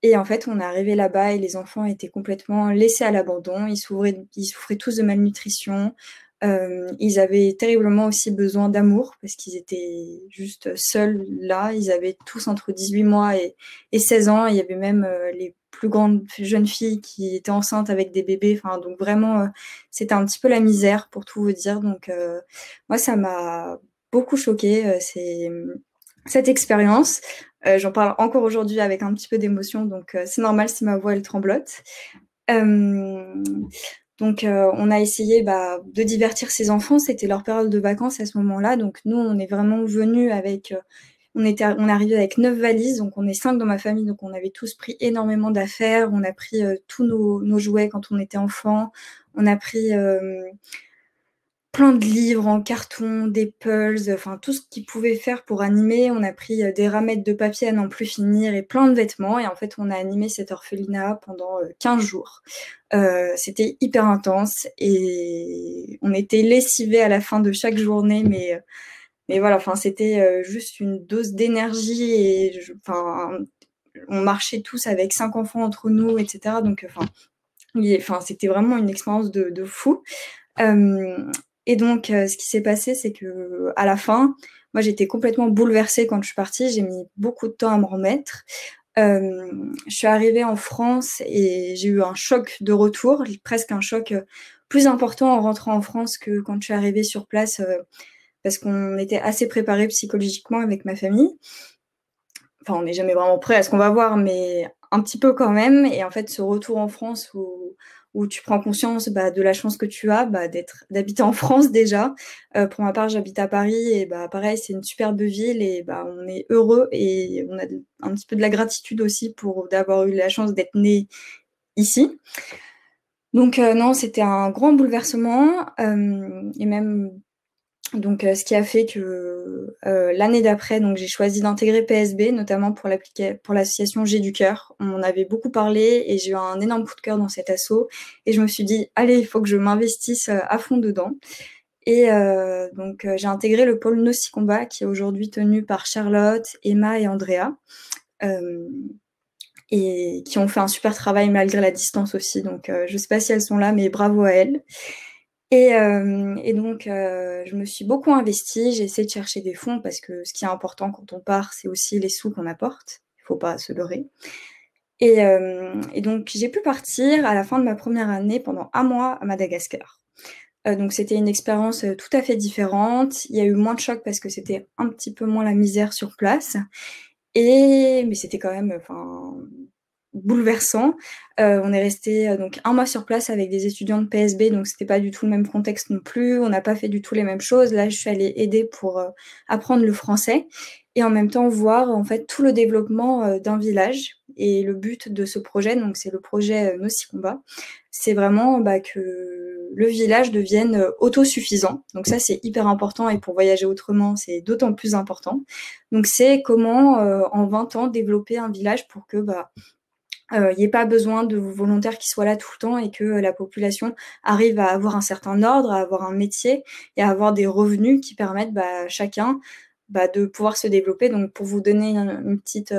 Et en fait, on est arrivé là-bas et les enfants étaient complètement laissés à l'abandon. Ils souffraient tous de malnutrition. Ils avaient terriblement aussi besoin d'amour parce qu'ils étaient juste seuls là. Ils avaient tous entre 18 mois et 16 ans. Il y avait même les plus grandes jeunes filles qui étaient enceintes avec des bébés. Enfin, donc vraiment, c'était un petit peu la misère pour tout vous dire. Donc moi, ça m'a beaucoup choquée, cette expérience. J'en parle encore aujourd'hui avec un petit peu d'émotion, donc c'est normal si ma voix elle tremblote. On a essayé de divertir ces enfants. C'était leur période de vacances à ce moment-là. Donc nous, on est vraiment venus avec... on est arrivé avec 9 valises, donc on est 5 dans ma famille, donc on avait tous pris énormément d'affaires. On a pris tous nos jouets quand on était enfant. On a pris plein de livres en carton, des pulls, enfin tout ce qu'ils pouvaient faire pour animer. On a pris des ramettes de papier à n'en plus finir et plein de vêtements. Et en fait, on a animé cet orphelinat pendant 15 jours. C'était hyper intense et on était lessivés à la fin de chaque journée, mais voilà, enfin c'était juste une dose d'énergie et on marchait tous avec 5 enfants entre nous, etc. Donc c'était vraiment une expérience de fou. Et donc, ce qui s'est passé, c'est que à la fin, moi, j'étais complètement bouleversée quand je suis partie. J'ai mis beaucoup de temps à me remettre. Je suis arrivée en France et j'ai eu un choc de retour, presque un choc plus important en rentrant en France que quand je suis arrivée sur place, parce qu'on était assez préparés psychologiquement avec ma famille. Enfin, on n'est jamais vraiment prêt à ce qu'on va voir, mais un petit peu quand même. Et en fait, ce retour en France où tu prends conscience de la chance que tu as d'habiter en France déjà. Pour ma part, j'habite à Paris et pareil, c'est une superbe ville et on est heureux et on a un petit peu de la gratitude aussi pour d'avoir eu la chance d'être né ici. Donc non, c'était un grand bouleversement et même donc, ce qui a fait que l'année d'après, donc j'ai choisi d'intégrer PSB, notamment pour l'association J'ai du cœur. On en avait beaucoup parlé et j'ai eu un énorme coup de cœur dans cet asso. Et je me suis dit, allez, il faut que je m'investisse à fond dedans. Et j'ai intégré le pôle Nossi Combat, qui est aujourd'hui tenu par Charlotte, Emma et Andrea, et qui ont fait un super travail malgré la distance aussi. Donc, je ne sais pas si elles sont là, mais bravo à elles. Et donc, je me suis beaucoup investie. J'ai essayé de chercher des fonds parce que ce qui est important quand on part, c'est aussi les sous qu'on apporte. Il ne faut pas se leurrer. Et donc, j'ai pu partir à la fin de ma première année pendant 1 mois à Madagascar. Donc, c'était une expérience tout à fait différente. Il y a eu moins de choc parce que c'était un petit peu moins la misère sur place. Mais c'était quand même bouleversant. On est resté donc 1 mois sur place avec des étudiants de PSB, donc c'était pas du tout le même contexte non plus. On n'a pas fait du tout les mêmes choses. Là, je suis allée aider pour apprendre le français et en même temps voir en fait tout le développement d'un village. Et le but de ce projet, donc c'est le projet Nossi Combat, c'est vraiment que le village devienne autosuffisant. Donc ça, c'est hyper important et pour voyager autrement, c'est d'autant plus important. Donc c'est comment en 20 ans développer un village pour que il n'y ait pas besoin de volontaires qui soient là tout le temps et que la population arrive à avoir un certain ordre, à avoir un métier et à avoir des revenus qui permettent chacun de pouvoir se développer. Donc pour vous donner une petite,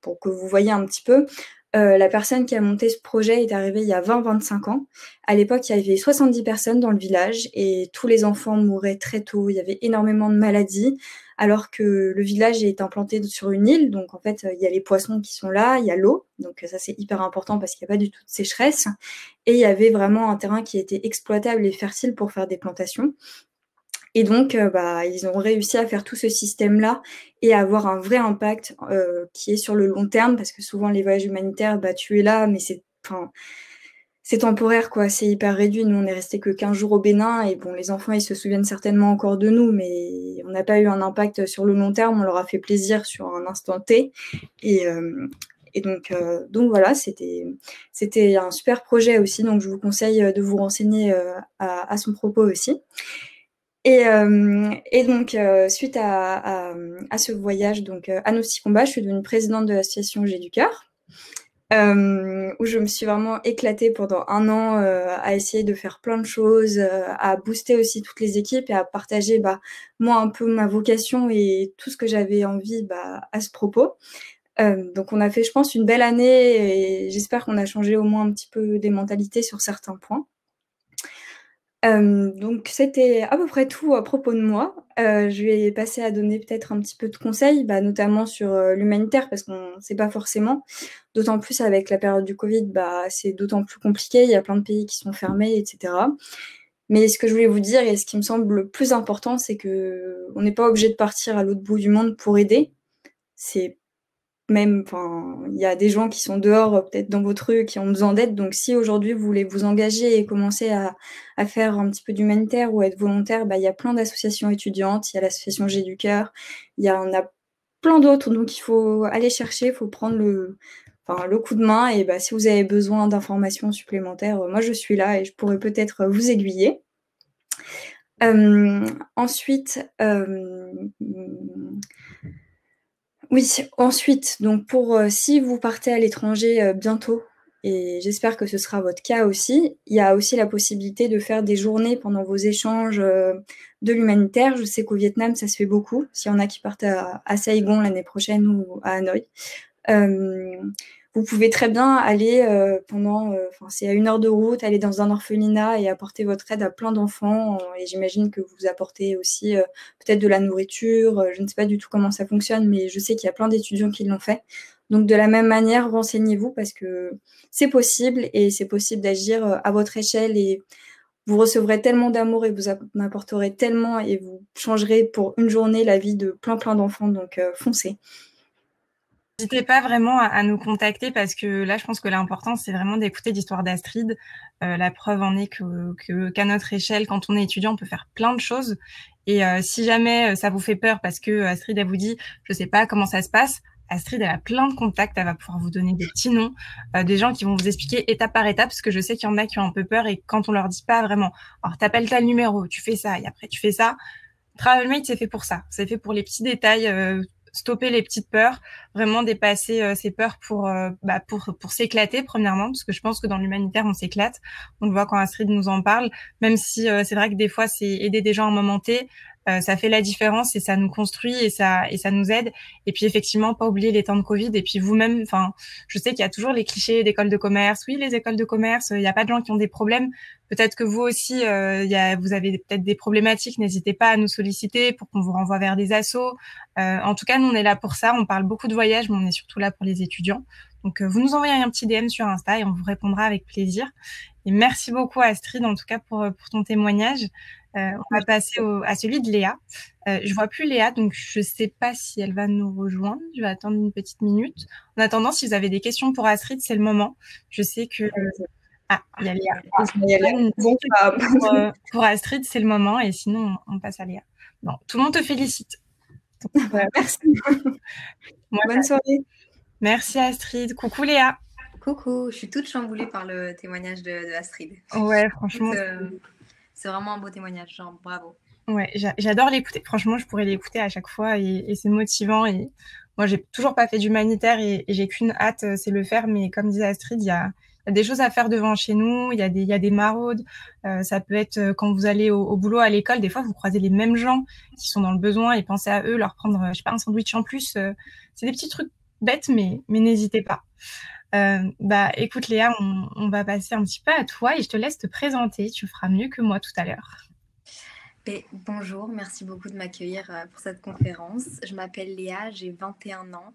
pour que vous voyez un petit peu, la personne qui a monté ce projet est arrivée il y a 20-25 ans. À l'époque, il y avait 70 personnes dans le village et tous les enfants mouraient très tôt. Il y avait énormément de maladies alors que le village est implanté sur une île. Donc, en fait, il y a les poissons qui sont là, il y a l'eau. Donc, ça, c'est hyper important parce qu'il n'y a pas du tout de sécheresse. Et il y avait vraiment un terrain qui était exploitable et fertile pour faire des plantations. Et donc, ils ont réussi à faire tout ce système-là et à avoir un vrai impact qui est sur le long terme, parce que souvent, les voyages humanitaires, tu es là, mais c'est temporaire, quoi. C'est hyper réduit. Nous, on est resté que 15 jours au Bénin et bon, les enfants, ils se souviennent certainement encore de nous, mais on n'a pas eu un impact sur le long terme. On leur a fait plaisir sur un instant T. Et donc voilà, c'était un super projet aussi. Donc, je vous conseille de vous renseigner à son propos aussi. Et donc, suite à ce voyage, donc à Nosti Combat, je suis devenue présidente de l'association J'ai du cœur. Où je me suis vraiment éclatée pendant 1 an à essayer de faire plein de choses, à booster aussi toutes les équipes et à partager moi un peu ma vocation et tout ce que j'avais envie à ce propos. Donc on a fait, je pense, une belle année et j'espère qu'on a changé au moins un petit peu des mentalités sur certains points. Donc c'était à peu près tout à propos de moi. Je vais passer à donner peut-être un petit peu de conseils, notamment sur l'humanitaire, parce qu'on ne sait pas forcément. D'autant plus avec la période du Covid, c'est d'autant plus compliqué. Il y a plein de pays qui sont fermés, etc. Mais ce que je voulais vous dire et ce qui me semble le plus important, c'est qu'on n'est pas obligé de partir à l'autre bout du monde pour aider. C'est même, il y a des gens qui sont dehors, peut-être dans votre rue, qui ont besoin d'aide. Donc, si aujourd'hui vous voulez vous engager et commencer à faire un petit peu d'humanitaire ou à être volontaire, il y a plein d'associations étudiantes. Il y a l'association J'ai du cœur. Il y en a plein d'autres. Donc, il faut aller chercher, il faut prendre le coup de main. Et si vous avez besoin d'informations supplémentaires, moi, je suis là et je pourrais peut-être vous aiguiller. Ensuite, donc pour si vous partez à l'étranger bientôt, et j'espère que ce sera votre cas aussi, il y a aussi la possibilité de faire des journées pendant vos échanges de l'humanitaire. Je sais qu'au Vietnam, ça se fait beaucoup, s'il y en a qui partent à Saigon l'année prochaine ou à Hanoï. Vous pouvez très bien aller c'est à 1 heure de route, aller dans un orphelinat et apporter votre aide à plein d'enfants. Et j'imagine que vous apportez aussi peut-être de la nourriture. Je ne sais pas du tout comment ça fonctionne, mais je sais qu'il y a plein d'étudiants qui l'ont fait. Donc, de la même manière, renseignez-vous parce que c'est possible et c'est possible d'agir à votre échelle et vous recevrez tellement d'amour et vous apporterez tellement et vous changerez pour une journée la vie de plein d'enfants. Donc, foncez. N'hésitez pas vraiment à nous contacter parce que là, je pense que l'important, c'est vraiment d'écouter l'histoire d'Astrid. La preuve en est qu'à notre échelle, quand on est étudiant, on peut faire plein de choses. Et si jamais ça vous fait peur parce que Astrid, elle vous dit, je sais pas comment ça se passe, Astrid, elle a plein de contacts, elle va pouvoir vous donner des petits noms, des gens qui vont vous expliquer étape par étape, parce que je sais qu'il y en a qui ont un peu peur et quand on leur dit pas vraiment, alors t'appelles tel numéro, tu fais ça et après tu fais ça. TravelMate, c'est fait pour ça. C'est fait pour les petits détails, stopper les petites peurs, vraiment dépasser ces peurs pour s'éclater premièrement, parce que je pense que dans l'humanitaire on s'éclate. On le voit quand Astrid nous en parle, même si c'est vrai que des fois c'est aider des gens à un moment T, ça fait la différence et ça nous construit et ça nous aide. Et puis effectivement, pas oublier les temps de Covid. Et puis vous-même, je sais qu'il y a toujours les clichés d'écoles de commerce. Oui, les écoles de commerce, il n'y a pas de gens qui ont des problèmes. Peut-être que vous aussi, vous avez peut-être des problématiques. N'hésitez pas à nous solliciter pour qu'on vous renvoie vers des assos. En tout cas, nous on est là pour ça. On parle beaucoup de voyages, mais on est surtout là pour les étudiants. Donc vous nous envoyez un petit DM sur Insta et on vous répondra avec plaisir. Et merci beaucoup Astrid, en tout cas pour ton témoignage. On va passer à celui de Léa. Je vois plus Léa, donc je sais pas si elle va nous rejoindre. Je vais attendre une petite minute. En attendant, si vous avez des questions pour Astrid, c'est le moment. Je sais que il y a Léa. Pour Astrid, c'est le moment, et sinon on passe à Léa. Bon, tout le monde te félicite. Donc, merci. Bonne soirée. Merci Astrid. Coucou Léa. Coucou, je suis toute chamboulée par le témoignage de Astrid. Ouais, franchement. C'est vraiment un beau témoignage, genre bravo. Ouais, j'adore l'écouter. Franchement, je pourrais l'écouter à chaque fois et c'est motivant. Et moi, j'ai toujours pas fait d'humanitaire et j'ai qu'une hâte, c'est le faire. Mais comme disait Astrid, il y a des choses à faire devant chez nous. Il y a des maraudes. Ça peut être quand vous allez au boulot, à l'école. Des fois, vous croisez les mêmes gens qui sont dans le besoin et pensez à eux, leur prendre, je sais pas, un sandwich en plus. C'est des petits trucs bêtes, mais n'hésitez pas. Écoute Léa, on va passer un petit peu à toi et je te laisse te présenter. Tu feras mieux que moi tout à l'heure. Bonjour, merci beaucoup de m'accueillir pour cette conférence. Je m'appelle Léa, j'ai 21 ans.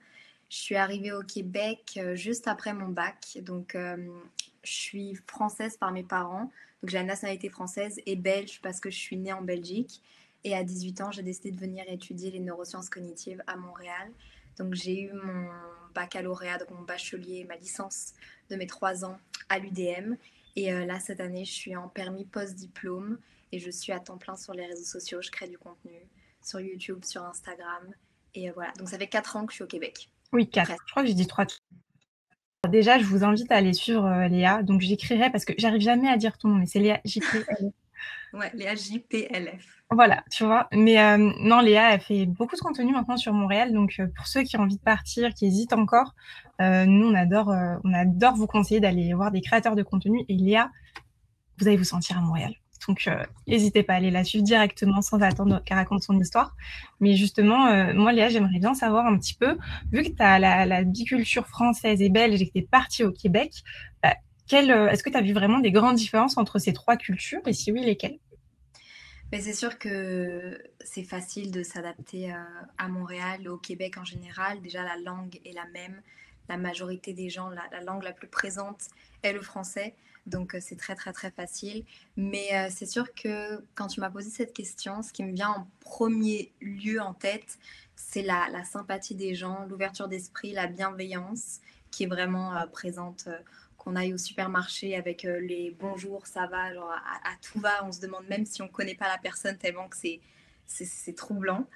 Je suis arrivée au Québec juste après mon bac. Donc, je suis française par mes parents. Donc, j'ai la nationalité française et belge parce que je suis née en Belgique. Et à 18 ans, j'ai décidé de venir étudier les neurosciences cognitives à Montréal. Donc j'ai eu mon baccalauréat, donc mon bachelier, ma licence de mes 3 ans à l'UDM. Et là, cette année, je suis en permis post-diplôme et je suis à temps plein sur les réseaux sociaux. Je crée du contenu sur YouTube, sur Instagram. Et voilà, donc ça fait 4 ans que je suis au Québec. Oui, 4. Presque. Je crois que j'ai dit 3. Déjà, je vous invite à aller suivre Léa. Donc, j'écrirai parce que j'arrive jamais à dire ton nom, mais c'est Léa JPL. Ouais, Léa JPLF. Voilà, tu vois. Mais non, Léa, elle fait beaucoup de contenu maintenant sur Montréal. Donc, pour ceux qui ont envie de partir, qui hésitent encore, nous, on adore vous conseiller d'aller voir des créateurs de contenu. Et Léa, vous allez vous sentir à Montréal. Donc, n'hésitez pas à aller la suivre directement sans attendre qu'elle raconte son histoire. Mais justement, moi, Léa, j'aimerais bien savoir un petit peu, vu que tu as la biculture française et belge et que tu es partie au Québec, bah, est-ce que tu as vu vraiment des grandes différences entre ces 3 cultures et si oui, lesquelles? Mais c'est sûr que c'est facile de s'adapter à Montréal, au Québec en général. Déjà, la langue est la même. La majorité des gens, la langue la plus présente est le français. Donc, c'est très, très, très facile. Mais c'est sûr que quand tu m'as posé cette question, ce qui me vient en premier lieu en tête, c'est la sympathie des gens, l'ouverture d'esprit, la bienveillance qui est vraiment présente. Qu'on aille au supermarché avec les bonjours, ça va, genre à tout va, on se demande même si on connaît pas la personne tellement que c'est troublant.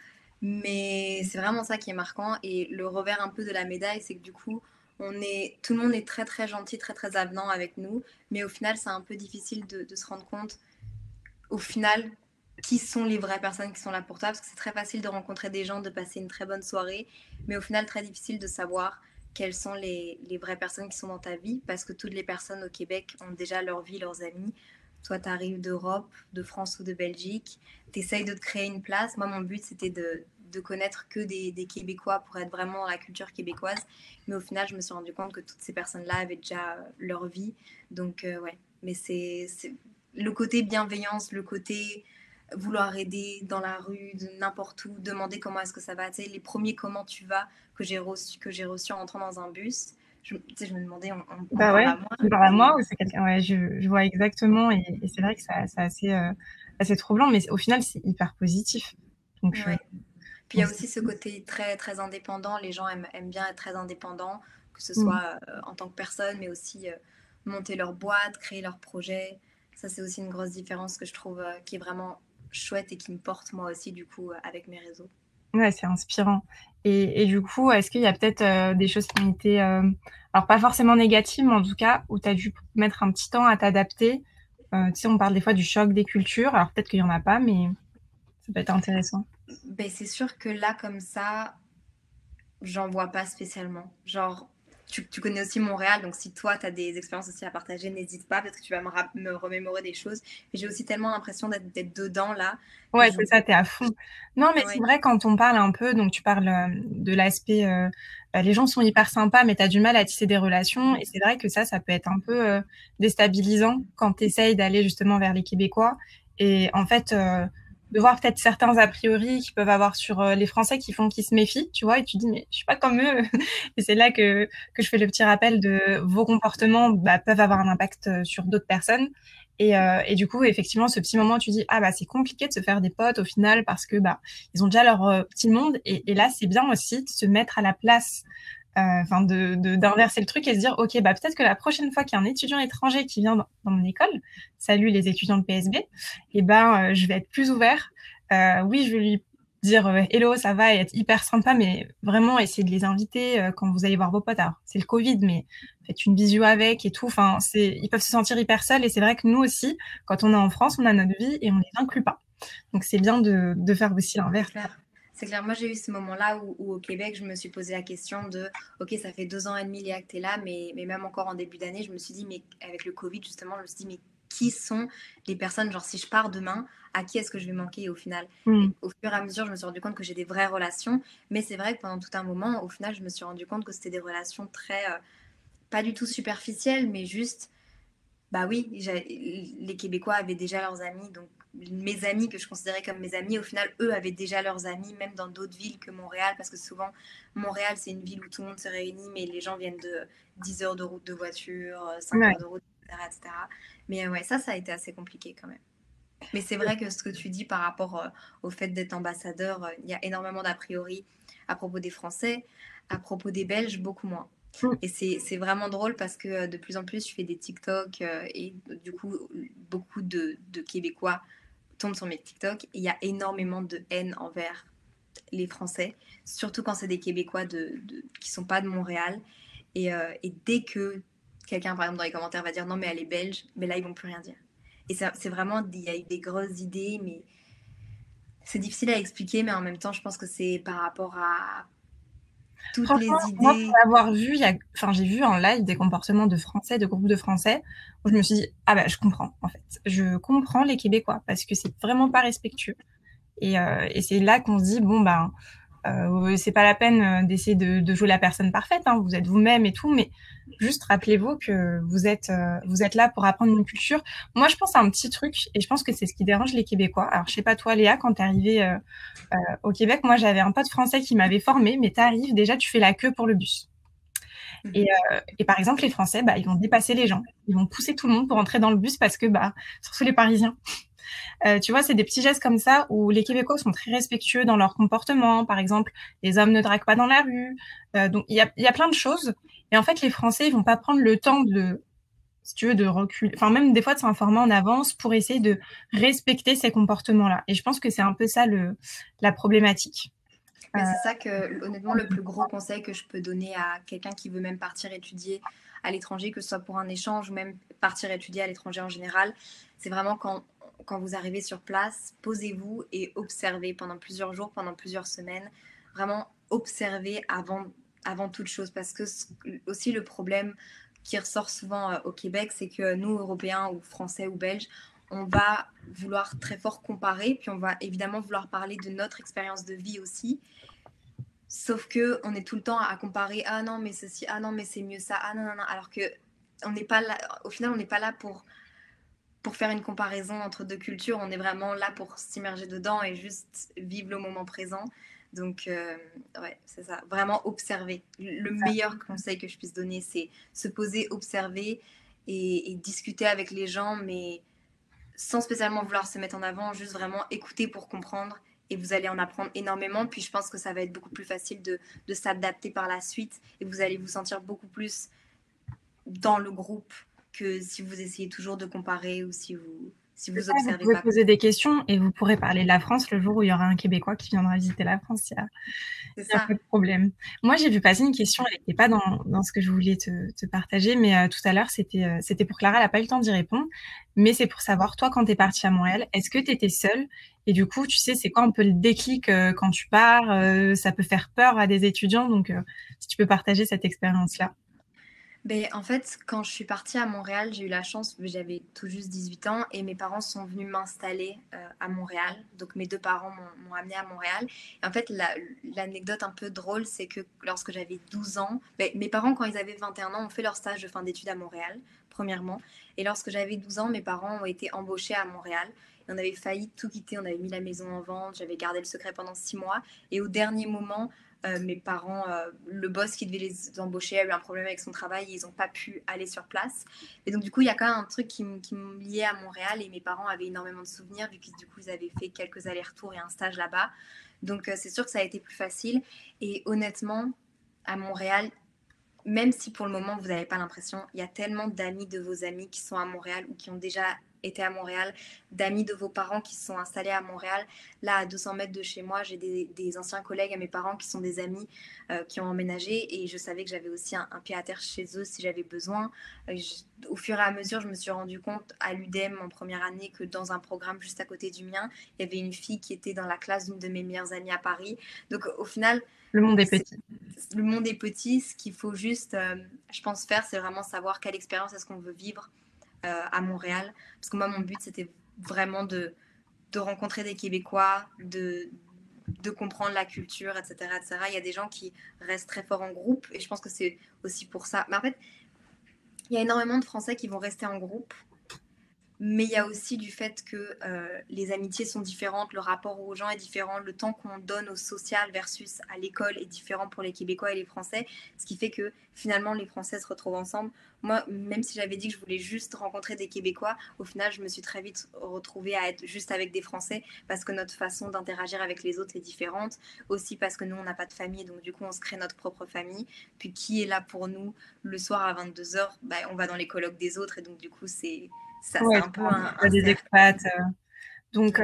Mais c'est vraiment ça qui est marquant. Et le revers un peu de la médaille, c'est que du coup, tout le monde est très très gentil, très très avenant avec nous. Mais au final, c'est un peu difficile de se rendre compte, au final, qui sont les vraies personnes qui sont là pour toi. Parce que c'est très facile de rencontrer des gens, de passer une très bonne soirée. Mais au final, très difficile de savoir quelles sont les vraies personnes qui sont dans ta vie. Parce que toutes les personnes au Québec ont déjà leur vie, leurs amis. Toi, tu arrives d'Europe, de France ou de Belgique. Tu essayes de te créer une place. Moi, mon but, c'était de connaître que des Québécois pour être vraiment dans la culture québécoise. Mais au final, je me suis rendu compte que toutes ces personnes-là avaient déjà leur vie. Donc, ouais. Mais c'est le côté bienveillance, le côté vouloir aider dans la rue, n'importe où, demander comment est-ce que ça va. Tu sais, les premiers comment tu vas que j'ai reçu en entrant dans un bus, je me demandais, on Bah parle ouais, à moi. tu parles à moi ou c'est quelqu'un? Ouais, je vois exactement et c'est vrai que c'est assez troublant, mais au final, c'est hyper positif. Donc, Ouais. Puis il y donc a aussi ce côté très, très indépendant. Les gens aiment bien être très indépendants, que ce mm. soit en tant que personne, mais aussi monter leur boîte, créer leur projet. Ça, c'est aussi une grosse différence que je trouve qui est vraiment chouette et qui me porte moi aussi, du coup, avec mes réseaux. Ouais, c'est inspirant. Et du coup, est-ce qu'il y a peut-être des choses qui ont été, alors pas forcément négatives, mais en tout cas, où tu as dû mettre un petit temps à t'adapter? Tu sais, on parle des fois du choc des cultures. Alors peut-être qu'il y en a pas, mais ça peut être intéressant. Ben, c'est sûr que là, comme ça, j'en vois pas spécialement. Genre, tu connais aussi Montréal, donc si toi, tu as des expériences aussi à partager, n'hésite pas, parce que tu vas me remémorer des choses. Mais j'ai aussi tellement l'impression d'être dedans là, que Ouais, c'est ça, t'es à fond. Non, mais c'est ouais, vrai quand on parle un peu, donc tu parles de l'aspect, les gens sont hyper sympas, mais t'as du mal à tisser des relations, et c'est vrai que ça peut être un peu déstabilisant quand t'essayes d'aller justement vers les Québécois, et en fait, de voir peut-être certains a priori qu'ils peuvent avoir sur les Français qui font qu'ils se méfient, tu vois, et tu dis mais je suis pas comme eux, et c'est là que je fais le petit rappel de vos comportements peuvent avoir un impact sur d'autres personnes. Et du coup, effectivement, ce petit moment, tu dis, ah bah c'est compliqué de se faire des potes au final parce que ils ont déjà leur petit monde. Et là, c'est bien aussi de se mettre à la place, enfin d'inverser le truc et se dire, ok, peut-être que la prochaine fois qu'il y a un étudiant étranger qui vient dans mon école, salut les étudiants de PSB, et je vais être plus ouvert. Oui, je vais lui dire hello, ça va et être hyper sympa, mais vraiment essayer de les inviter quand vous allez voir vos potes. Alors, c'est le Covid, mais faites une visio avec et tout. Enfin, ils peuvent se sentir hyper seuls et c'est vrai que nous aussi, quand on est en France, on a notre vie et on les inclut pas. Donc, c'est bien de faire aussi c'est l'inverse. clair. C'est clair. Moi, j'ai eu ce moment-là où au Québec, je me suis posé la question de, ok, ça fait 2 ans et demi, Léa, que tu es là, mais même encore en début d'année, je me suis dit, mais avec le Covid, justement, je me suis dit, mais qui sont les personnes, genre si je pars demain, à qui est-ce que je vais manquer au final? Et au fur et à mesure, je me suis rendu compte que j'ai des vraies relations, mais c'est vrai que pendant tout un moment, au final, je me suis rendu compte que c'était des relations très, pas du tout superficielles, mais juste bah oui, les Québécois avaient déjà leurs amis, donc mes amis que je considérais comme mes amis, au final, eux avaient déjà leurs amis, même dans d'autres villes que Montréal, parce que souvent, Montréal, c'est une ville où tout le monde se réunit, mais les gens viennent de 10 heures de route de voiture, 5 Ouais. heures de route, etc. etc. Mais ouais, ça a été assez compliqué quand même. Mais c'est vrai que ce que tu dis par rapport au fait d'être ambassadeur, il y a énormément d'a priori à propos des Français, à propos des Belges, beaucoup moins. Mm. Et c'est vraiment drôle parce que de plus en plus, je fais des TikTok et du coup, beaucoup de Québécois tombent sur mes TikTok. Et il y a énormément de haine envers les Français, surtout quand c'est des Québécois qui sont pas de Montréal. Et dès que quelqu'un, par exemple, dans les commentaires va dire non, mais elle est belge, mais là, ils vont plus rien dire. Et c'est vraiment, il y a eu des grosses idées, mais c'est difficile à expliquer, mais en même temps, je pense que c'est par rapport à toutes Franchement, les moi, pour idées. l'avoir vu, enfin, j'ai vu en live des comportements de Français, de groupes de Français, où je me suis dit, ah bah, je comprends, en fait. Je comprends les Québécois, parce que c'est vraiment pas respectueux. Et c'est là qu'on se dit, bon, ben, c'est pas la peine d'essayer de jouer la personne parfaite, hein, vous êtes vous-même et tout, mais juste rappelez-vous que vous êtes là pour apprendre une culture. Moi, je pense à un petit truc, et je pense que c'est ce qui dérange les Québécois. Alors, je sais pas toi, Léa, quand t'es arrivée au Québec, moi, j'avais un pote français qui m'avait formé, mais t'arrives, déjà, tu fais la queue pour le bus. Et par exemple, les Français, bah, ils vont dépasser les gens. Ils vont pousser tout le monde pour entrer dans le bus parce que, bah, surtout les Parisiens. Tu vois, c'est des petits gestes comme ça où les Québécois sont très respectueux dans leur comportement. Par exemple, les hommes ne draguent pas dans la rue. Donc, il y a plein de choses. Et en fait, les Français, ils vont pas prendre le temps de, si tu veux, de reculer. Enfin, même des fois, de s'informer en avance pour essayer de respecter ces comportements-là. Et je pense que c'est un peu ça la problématique. Mais c'est ça que, honnêtement, le plus gros conseil que je peux donner à quelqu'un qui veut même partir étudier à l'étranger, que ce soit pour un échange ou même partir étudier à l'étranger en général, c'est vraiment quand vous arrivez sur place, posez-vous et observez pendant plusieurs jours, pendant plusieurs semaines. Vraiment observez avant toute chose. Parce que aussi le problème qui ressort souvent au Québec, c'est que nous, Européens ou Français ou Belges, on va vouloir très fort comparer, puis on va évidemment vouloir parler de notre expérience de vie aussi. Sauf que on est tout le temps à comparer, ah non mais ceci, ah non mais c'est mieux ça, ah non non non, alors que on n'est pas là, au final on n'est pas là pour faire une comparaison entre deux cultures, on est vraiment là pour s'immerger dedans et juste vivre le moment présent. Donc ouais, c'est ça, vraiment observer. Le meilleur conseil que je puisse donner, c'est se poser, observer et discuter avec les gens, mais sans spécialement vouloir se mettre en avant, juste vraiment écouter pour comprendre et vous allez en apprendre énormément. Puis je pense que ça va être beaucoup plus facile de s'adapter par la suite et vous allez vous sentir beaucoup plus dans le groupe que si vous essayez toujours de comparer ou si C'est vous ça, vous observez pouvez pas. poser des questions et vous pourrez parler de la France le jour où il y aura un Québécois qui viendra visiter la France. C'est Il y a ça. pas de problème. Moi, j'ai vu passer une question, elle n'était pas dans ce que je voulais te partager, mais tout à l'heure, c'était pour Clara, elle n'a pas eu le temps d'y répondre, mais c'est pour savoir, toi, quand tu es partie à Montréal, est-ce que tu étais seule? Et du coup, tu sais, c'est quoi un peu le déclic quand tu pars? Ça peut faire peur à des étudiants, donc si tu peux partager cette expérience-là. Ben, en fait, quand je suis partie à Montréal, j'ai eu la chance, j'avais tout juste 18 ans et mes parents sont venus m'installer à Montréal. Donc mes deux parents m'ont amenée à Montréal. Et en fait, l'anecdote un peu drôle, c'est que lorsque j'avais 12 ans, ben, mes parents, quand ils avaient 21 ans, ont fait leur stage de fin d'études à Montréal, premièrement. Et lorsque j'avais 12 ans, mes parents ont été embauchés à Montréal. Et on avait failli tout quitter, on avait mis la maison en vente, j'avais gardé le secret pendant 6 mois. Et au dernier moment, mes parents, le boss qui devait les embaucher a eu un problème avec son travail et ils n'ont pas pu aller sur place. Et donc, du coup, il y a quand même un truc qui me liait à Montréal et mes parents avaient énormément de souvenirs vu qu'ils du coup, ils avaient fait quelques allers-retours et un stage là-bas. Donc, c'est sûr que ça a été plus facile. Et honnêtement, à Montréal, même si pour le moment vous n'avez pas l'impression, il y a tellement d'amis de vos amis qui sont à Montréal ou qui ont déjà été à Montréal, d'amis de vos parents qui se sont installés à Montréal. Là, à 200 mètres de chez moi, j'ai des anciens collègues à mes parents qui sont des amis qui ont emménagé et je savais que j'avais aussi un pied à terre chez eux si j'avais besoin. Au fur et à mesure, je me suis rendu compte à l'UDEM en première année que dans un programme juste à côté du mien, il y avait une fille qui était dans la classe d'une de mes meilleures amies à Paris. Donc au final, Le monde est petit. le monde est petit. Ce qu'il faut juste, je pense, faire, c'est vraiment savoir quelle expérience est-ce qu'on veut vivre à Montréal. Parce que moi, mon but, c'était vraiment de rencontrer des Québécois, de comprendre la culture, etc., etc. Il y a des gens qui restent très forts en groupe et je pense que c'est aussi pour ça. Mais en fait, il y a énormément de Français qui vont rester en groupe Mais il y a aussi du fait que les amitiés sont différentes, le rapport aux gens est différent, le temps qu'on donne au social versus à l'école est différent pour les Québécois et les Français, ce qui fait que finalement les Français se retrouvent ensemble. Moi, même si j'avais dit que je voulais juste rencontrer des Québécois, au final, je me suis très vite retrouvée à être juste avec des Français parce que notre façon d'interagir avec les autres est différente. Aussi parce que nous, on n'a pas de famille, donc du coup, on se crée notre propre famille. Puis qui est là pour nous le soir à 22h, bah, on va dans les colloques des autres et donc du coup, c'est Ouais, un peu un des cercle. expats. Donc,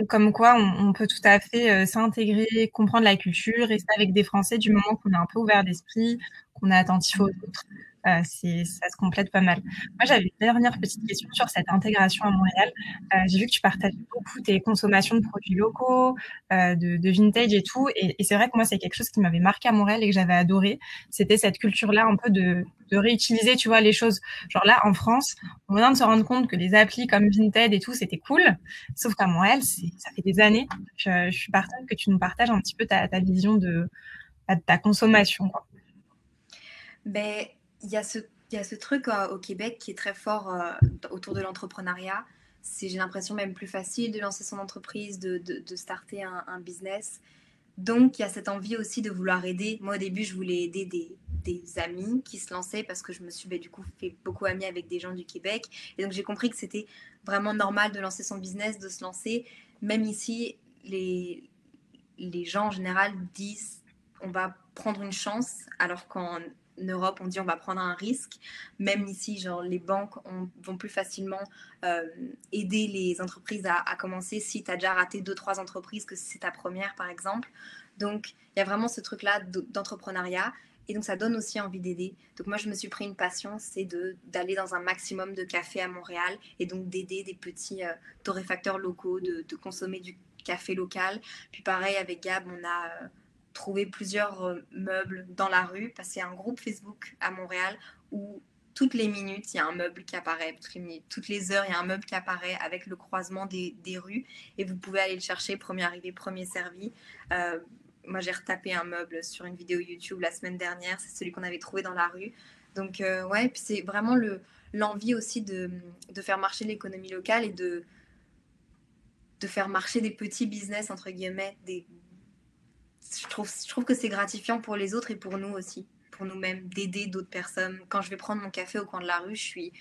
comme quoi, on peut tout à fait s'intégrer, comprendre la culture, rester avec des Français du moment qu'on est un peu ouvert d'esprit, qu'on est attentif aux autres. Ça se complète pas mal. Moi, j'avais une dernière petite question sur cette intégration à Montréal. J'ai vu que tu partageais beaucoup tes consommations de produits locaux, de vintage et tout. Et c'est vrai que moi, c'est quelque chose qui m'avait marqué à Montréal et que j'avais adoré. C'était cette culture-là un peu de réutiliser, tu vois, les choses. Genre là, en France, on vient de se rendre compte que les applis comme Vinted et tout, c'était cool. Sauf qu'à Montréal, ça fait des années. Je suis partante que tu nous partages un petit peu ta vision de ta consommation, quoi. Ben, il y a ce truc au Québec qui est très fort autour de l'entrepreneuriat. J'ai l'impression même plus facile de lancer son entreprise, de starter un business. Donc, il y a cette envie aussi de vouloir aider. Moi, au début, je voulais aider des amis qui se lançaient parce que je me suis du coup fait beaucoup amie avec des gens du Québec. Et donc, j'ai compris que c'était vraiment normal de lancer son business, de se lancer. Même ici, les gens en général disent on va prendre une chance, alors qu'en Europe, on dit on va prendre un risque. Même ici, genre, les banques vont plus facilement aider les entreprises à commencer si tu as déjà raté 2-3 entreprises que c'est ta première, par exemple. Donc, il y a vraiment ce truc-là d'entrepreneuriat. Et donc, ça donne aussi envie d'aider. Donc, moi, je me suis pris une passion, c'est d'aller dans un maximum de cafés à Montréal et donc d'aider des petits torréfacteurs locaux, de consommer du café local. Puis pareil, avec Gab, on a trouvé plusieurs meubles dans la rue, parce qu'il y a un groupe Facebook à Montréal où toutes les minutes, il y a un meuble qui apparaît, toutes les heures, il y a un meuble qui apparaît avec le croisement des rues, et vous pouvez aller le chercher, premier arrivé, premier servi. Moi, j'ai retapé un meuble sur une vidéo YouTube la semaine dernière, c'est celui qu'on avait trouvé dans la rue. Donc, ouais, puis c'est vraiment l'envie aussi de faire marcher l'économie locale et de faire marcher des petits business, entre guillemets. Je trouve que c'est gratifiant pour les autres et pour nous aussi, pour nous-mêmes, d'aider d'autres personnes. Quand je vais prendre mon café au coin de la rue, je suis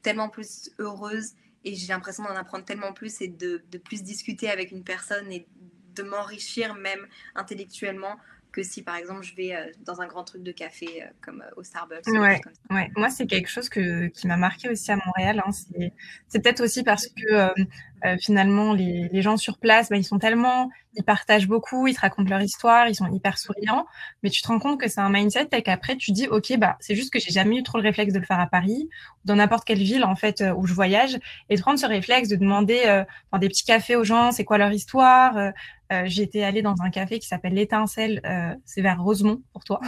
tellement plus heureuse et j'ai l'impression d'en apprendre tellement plus et de plus discuter avec une personne et de m'enrichir même intellectuellement que si, par exemple, je vais dans un grand truc de café comme au Starbucks ou des choses comme ça. Ouais. Moi, c'est quelque chose qui m'a marqué aussi à Montréal. Hein. C'est peut-être aussi parce que finalement, les gens sur place, ils partagent beaucoup, ils te racontent leur histoire, ils sont hyper souriants. Mais tu te rends compte que c'est un mindset et qu'après, tu dis, OK, c'est juste que j'ai jamais eu trop le réflexe de le faire à Paris ou dans n'importe quelle ville, en fait, où je voyage. Et de prendre ce réflexe de demander dans des petits cafés aux gens, c'est quoi leur histoire. J'étais allée dans un café qui s'appelle l'Étincelle, c'est vers Rosemont pour toi.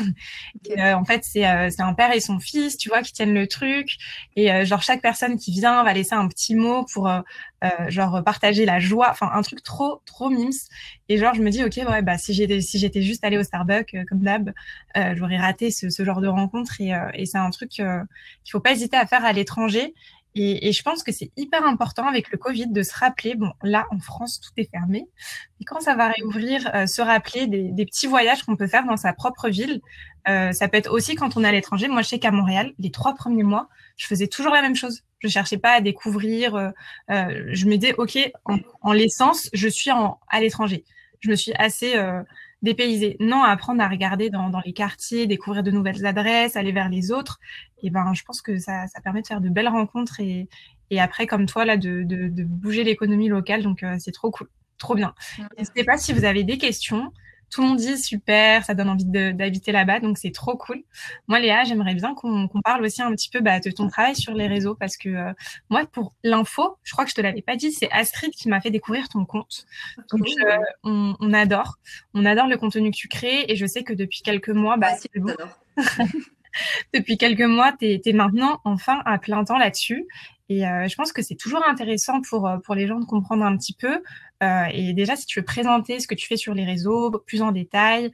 Okay. Et, en fait, c'est un père et son fils, tu vois, qui tiennent le truc. Et genre chaque personne qui vient va laisser un petit mot pour genre partager la joie. Enfin, un truc trop mimes. Et genre je me dis, ok, ouais, si j'étais juste allée au Starbucks comme d'hab, j'aurais raté ce genre de rencontre. Et c'est un truc qu'il faut pas hésiter à faire à l'étranger. Et je pense que c'est hyper important avec le Covid de se rappeler, bon, là, en France, tout est fermé. Et quand ça va réouvrir, se rappeler des petits voyages qu'on peut faire dans sa propre ville. Ça peut être aussi quand on est à l'étranger. Moi, je sais qu'à Montréal, les 3 premiers mois, je faisais toujours la même chose. Je cherchais pas à découvrir. Je me disais, OK, en l'essence, je suis à l'étranger. Je me suis assez dépaysée. Non, apprendre à regarder dans les quartiers, découvrir de nouvelles adresses, aller vers les autres. Et je pense que ça permet de faire de belles rencontres et après, comme toi, là, de bouger l'économie locale. Donc, c'est trop cool. Trop bien. N'hésitez pas si vous avez des questions. Tout le monde dit super, ça donne envie d'habiter là-bas, donc c'est trop cool. Moi, Léa, j'aimerais bien qu'on parle aussi un petit peu de ton travail sur les réseaux, parce que moi, pour l'info, je crois que je te l'avais pas dit, c'est Astrid qui m'a fait découvrir ton compte. Donc, on adore le contenu que tu crées, et je sais que depuis quelques mois, c'est bon. Depuis quelques mois, t'es maintenant enfin à plein temps là-dessus. Et je pense que c'est toujours intéressant pour les gens de comprendre un petit peu. Et déjà, si tu veux présenter ce que tu fais sur les réseaux plus en détail,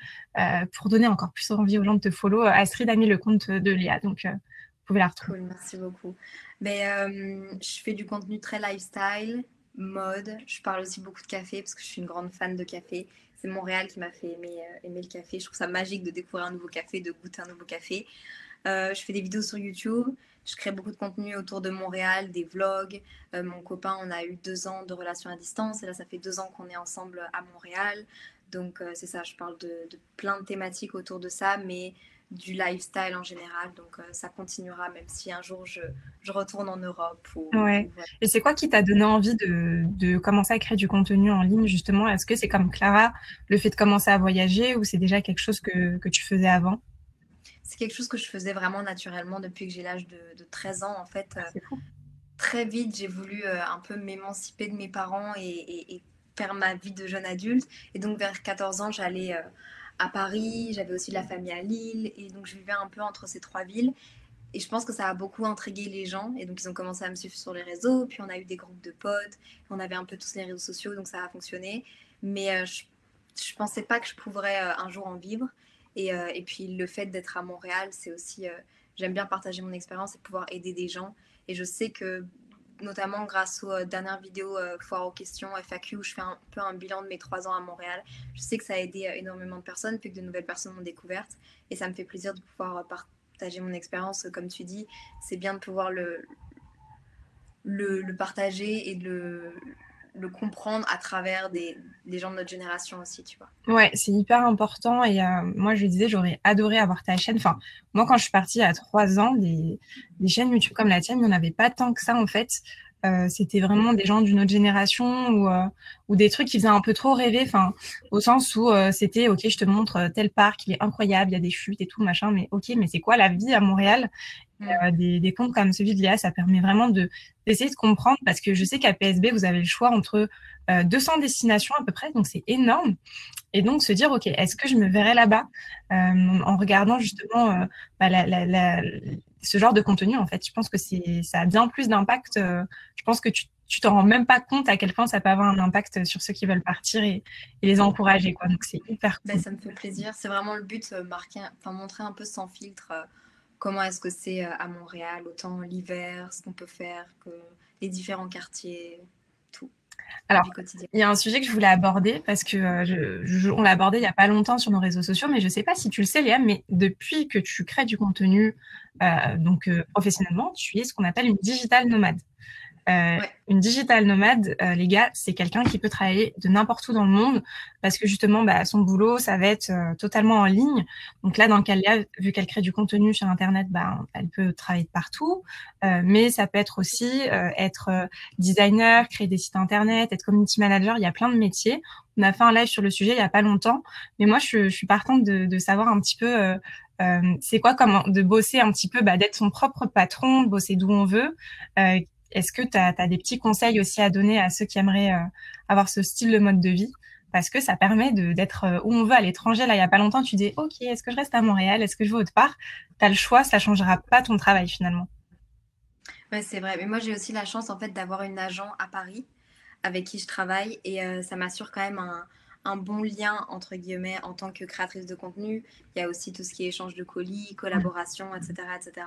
pour donner encore plus envie aux gens de te follow, Astrid a mis le compte de Léa. Donc, vous pouvez la retrouver. Cool, merci beaucoup. Je fais du contenu très lifestyle, mode. Je parle aussi beaucoup de café parce que je suis une grande fan de café. C'est Montréal qui m'a fait aimer le café. Je trouve ça magique de découvrir un nouveau café, de goûter un nouveau café. Je fais des vidéos sur YouTube. Je crée beaucoup de contenu autour de Montréal, des vlogs. Mon copain, on a eu 2 ans de relation à distance. Et là, ça fait 2 ans qu'on est ensemble à Montréal. Donc, c'est ça, je parle de plein de thématiques autour de ça, mais du lifestyle en général. Donc, ça continuera, même si un jour, je retourne en Europe. Ouais. Voilà. Et c'est quoi qui t'a donné envie de commencer à créer du contenu en ligne, justement? Est-ce que c'est comme Clara, le fait de commencer à voyager, ou c'est déjà quelque chose que tu faisais avant? C'est quelque chose que je faisais vraiment naturellement depuis que j'ai l'âge de 13 ans. En fait, C'est fou. très vite, j'ai voulu un peu m'émanciper de mes parents et faire ma vie de jeune adulte. Et donc, vers 14 ans, j'allais à Paris. J'avais aussi de la famille à Lille. Et donc, je vivais un peu entre ces 3 villes. Et je pense que ça a beaucoup intrigué les gens. Et donc, ils ont commencé à me suivre sur les réseaux. Puis, on a eu des groupes de potes. On avait un peu tous les réseaux sociaux. Donc, ça a fonctionné. Mais je pensais pas que je pourrais un jour en vivre. Et puis, le fait d'être à Montréal, c'est aussi... j'aime bien partager mon expérience et pouvoir aider des gens. Et je sais que, notamment grâce aux dernières vidéos foire aux questions FAQ, où je fais un peu un bilan de mes 3 ans à Montréal, je sais que ça a aidé énormément de personnes, puis que de nouvelles personnes m'ont découverte. Et ça me fait plaisir de pouvoir partager mon expérience. Comme tu dis, c'est bien de pouvoir le partager et de le comprendre à travers des gens de notre génération aussi, tu vois. Ouais, c'est hyper important. Et moi, je disais, j'aurais adoré avoir ta chaîne. Enfin, moi, quand je suis partie à 3 ans, des chaînes YouTube comme la tienne, il n'y en avait pas tant que ça, en fait. C'était vraiment des gens d'une autre génération ou des trucs qui faisaient un peu trop rêver. Enfin, au sens où c'était, OK, je te montre tel parc, il est incroyable, il y a des chutes et tout, machin. Mais OK, mais c'est quoi la vie à Montréal? Des comptes comme celui de Léa, ça permet vraiment d'essayer de comprendre, parce que je sais qu'à PSB, vous avez le choix entre 200 destinations à peu près, donc c'est énorme. Et donc se dire, OK, est-ce que je me verrais là-bas en regardant justement ce genre de contenu, en fait. Je pense que ça a bien plus d'impact. Je pense que tu t'en rends même pas compte à quel point ça peut avoir un impact sur ceux qui veulent partir et les encourager, quoi. Donc c'est hyper cool. Ça me fait plaisir. C'est vraiment le but, montrer un peu sans filtre comment est-ce que c'est à Montréal, autant l'hiver, ce qu'on peut faire, que les différents quartiers, tout. Alors, il y a un sujet que je voulais aborder parce que on l'a abordé il n'y a pas longtemps sur nos réseaux sociaux, mais je ne sais pas si tu le sais, Léa, mais depuis que tu crées du contenu professionnellement, tu es ce qu'on appelle une digital nomade. Ouais. Une digital nomade, les gars, c'est quelqu'un qui peut travailler de n'importe où dans le monde parce que justement, son boulot, ça va être totalement en ligne. Donc là, dans le cas de Léa, vu qu'elle crée du contenu sur Internet, elle peut travailler de partout. Mais ça peut être aussi être designer, créer des sites Internet, être community manager. Il y a plein de métiers. On a fait un live sur le sujet il y a pas longtemps. Mais moi, je suis partante de savoir un petit peu c'est quoi de bosser un petit peu, d'être son propre patron, de bosser d'où on veut. Est-ce que tu as des petits conseils aussi à donner à ceux qui aimeraient avoir ce style de mode de vie? Parce que ça permet d'être où on veut à l'étranger. Là, il n'y a pas longtemps, tu dis, OK, est-ce que je reste à Montréal? Est-ce que je vais autre part? Tu as le choix, ça ne changera pas ton travail finalement. Ouais, c'est vrai. Mais moi, j'ai aussi la chance en fait d'avoir une agent à Paris avec qui je travaille et ça m'assure quand même un bon lien entre guillemets en tant que créatrice de contenu. Il y a aussi tout ce qui est échange de colis, collaboration, etc., etc.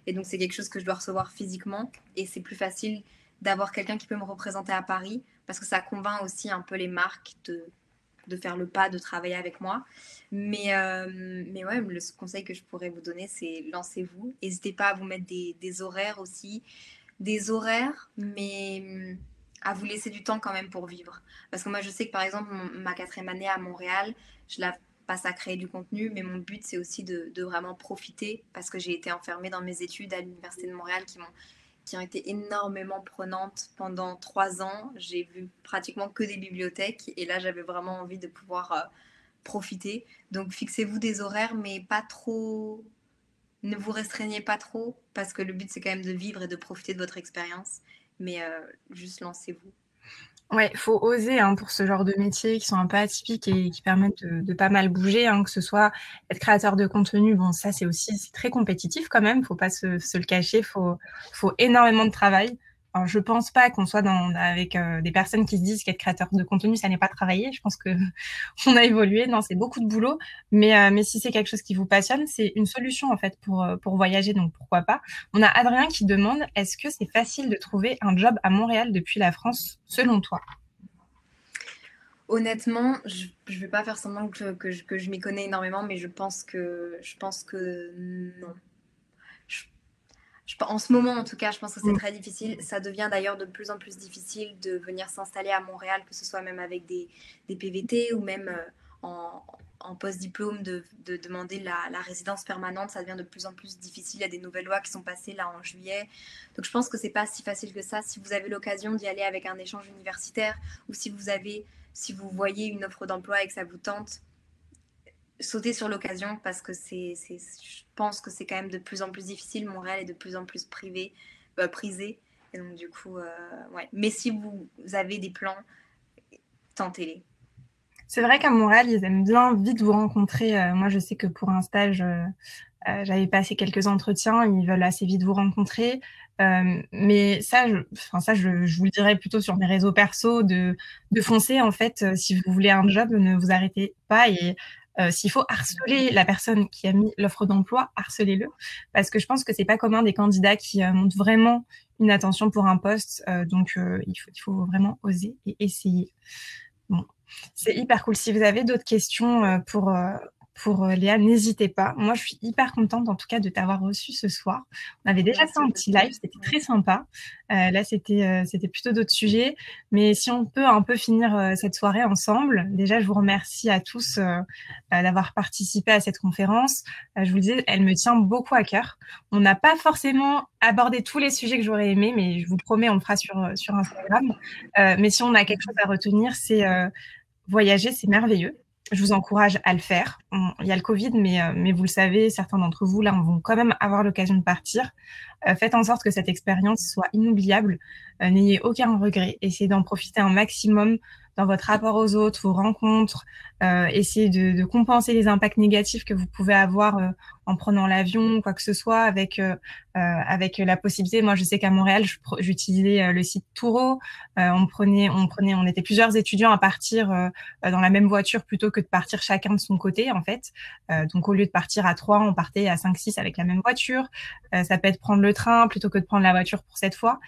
Et donc c'est quelque chose que je dois recevoir physiquement et c'est plus facile d'avoir quelqu'un qui peut me représenter à Paris parce que ça convainc aussi un peu les marques de faire le pas de travailler avec moi. Mais ouais, le conseil que je pourrais vous donner, c'est lancez-vous. N'hésitez pas à vous mettre des horaires aussi. Des horaires, mais à vous laisser du temps quand même pour vivre. Parce que moi, je sais que par exemple, ma 4e année à Montréal, je la passe à créer du contenu, mais mon but, c'est aussi de vraiment profiter parce que j'ai été enfermée dans mes études à l'Université de Montréal qui ont été énormément prenantes pendant 3 ans. J'ai vu pratiquement que des bibliothèques et là, j'avais vraiment envie de pouvoir profiter. Donc, fixez-vous des horaires, mais pas trop... Ne vous restreignez pas trop parce que le but, c'est quand même de vivre et de profiter de votre expérience. Mais juste lancez-vous. Ouais, faut oser pour ce genre de métiers qui sont un peu atypiques et qui permettent de pas mal bouger, que ce soit être créateur de contenu. Bon, ça c'est très compétitif quand même, faut pas se le cacher, faut énormément de travail. Alors, je pense pas qu'on soit avec des personnes qui se disent qu'être créateur de contenu, ça n'est pas travailler. Je pense que on a évolué. Non, c'est beaucoup de boulot. Mais si c'est quelque chose qui vous passionne, c'est une solution en fait pour voyager. Donc pourquoi pas. On a Adrien qui demande, est-ce que c'est facile de trouver un job à Montréal depuis la France, selon toi? Honnêtement, je ne vais pas faire semblant que je m'y connais énormément, mais je pense que non. En ce moment, en tout cas, je pense que c'est très difficile. Ça devient d'ailleurs de plus en plus difficile de venir s'installer à Montréal, que ce soit même avec des PVT ou même en post-diplôme de demander la résidence permanente. Ça devient de plus en plus difficile. Il y a des nouvelles lois qui sont passées là en juillet. Donc je pense que c'est pas si facile que ça. Si vous avez l'occasion d'y aller avec un échange universitaire ou si vous voyez une offre d'emploi et que ça vous tente, sautez sur l'occasion parce que je pense que c'est quand même de plus en plus difficile. Montréal est de plus en plus prisé. Et donc du coup, ouais. Mais si vous avez des plans, tentez-les. C'est vrai qu'à Montréal, ils aiment bien vite vous rencontrer. Moi, je sais que pour un stage, j'avais passé quelques entretiens. Ils veulent assez vite vous rencontrer. Mais ça, je vous le dirais plutôt sur mes réseaux perso de foncer. En fait, si vous voulez un job, ne vous arrêtez pas. Et s'il faut harceler la personne qui a mis l'offre d'emploi, harcelez-le. Parce que je pense que c'est pas commun des candidats qui montrent vraiment une attention pour un poste. Donc, il faut vraiment oser et essayer. Bon. C'est hyper cool. Si vous avez d'autres questions pour Léa, n'hésitez pas. Moi, je suis hyper contente, en tout cas, de t'avoir reçu ce soir. On avait déjà fait un petit live, c'était très sympa. Là, c'était plutôt d'autres sujets. Mais si on peut un peu finir cette soirée ensemble, déjà, je vous remercie à tous d'avoir participé à cette conférence. Je vous disais, elle me tient beaucoup à cœur. On n'a pas forcément abordé tous les sujets que j'aurais aimé, mais je vous promets, on le fera sur Instagram. Mais si on a quelque chose à retenir, c'est voyager, c'est merveilleux. Je vous encourage à le faire. Il y a le Covid, mais vous le savez, certains d'entre vous, là, vont quand même avoir l'occasion de partir. Faites en sorte que cette expérience soit inoubliable. N'ayez aucun regret. Essayez d'en profiter un maximum dans votre rapport aux autres, vos rencontres. Essayez de compenser les impacts négatifs que vous pouvez avoir en prenant l'avion, quoi que ce soit, avec la possibilité. Moi, je sais qu'à Montréal, j'utilisais le site Turo. On était plusieurs étudiants à partir dans la même voiture plutôt que de partir chacun de son côté, en fait. Donc, au lieu de partir à 3, on partait à 5, 6 avec la même voiture. Ça peut être prendre le train plutôt que de prendre la voiture pour cette fois.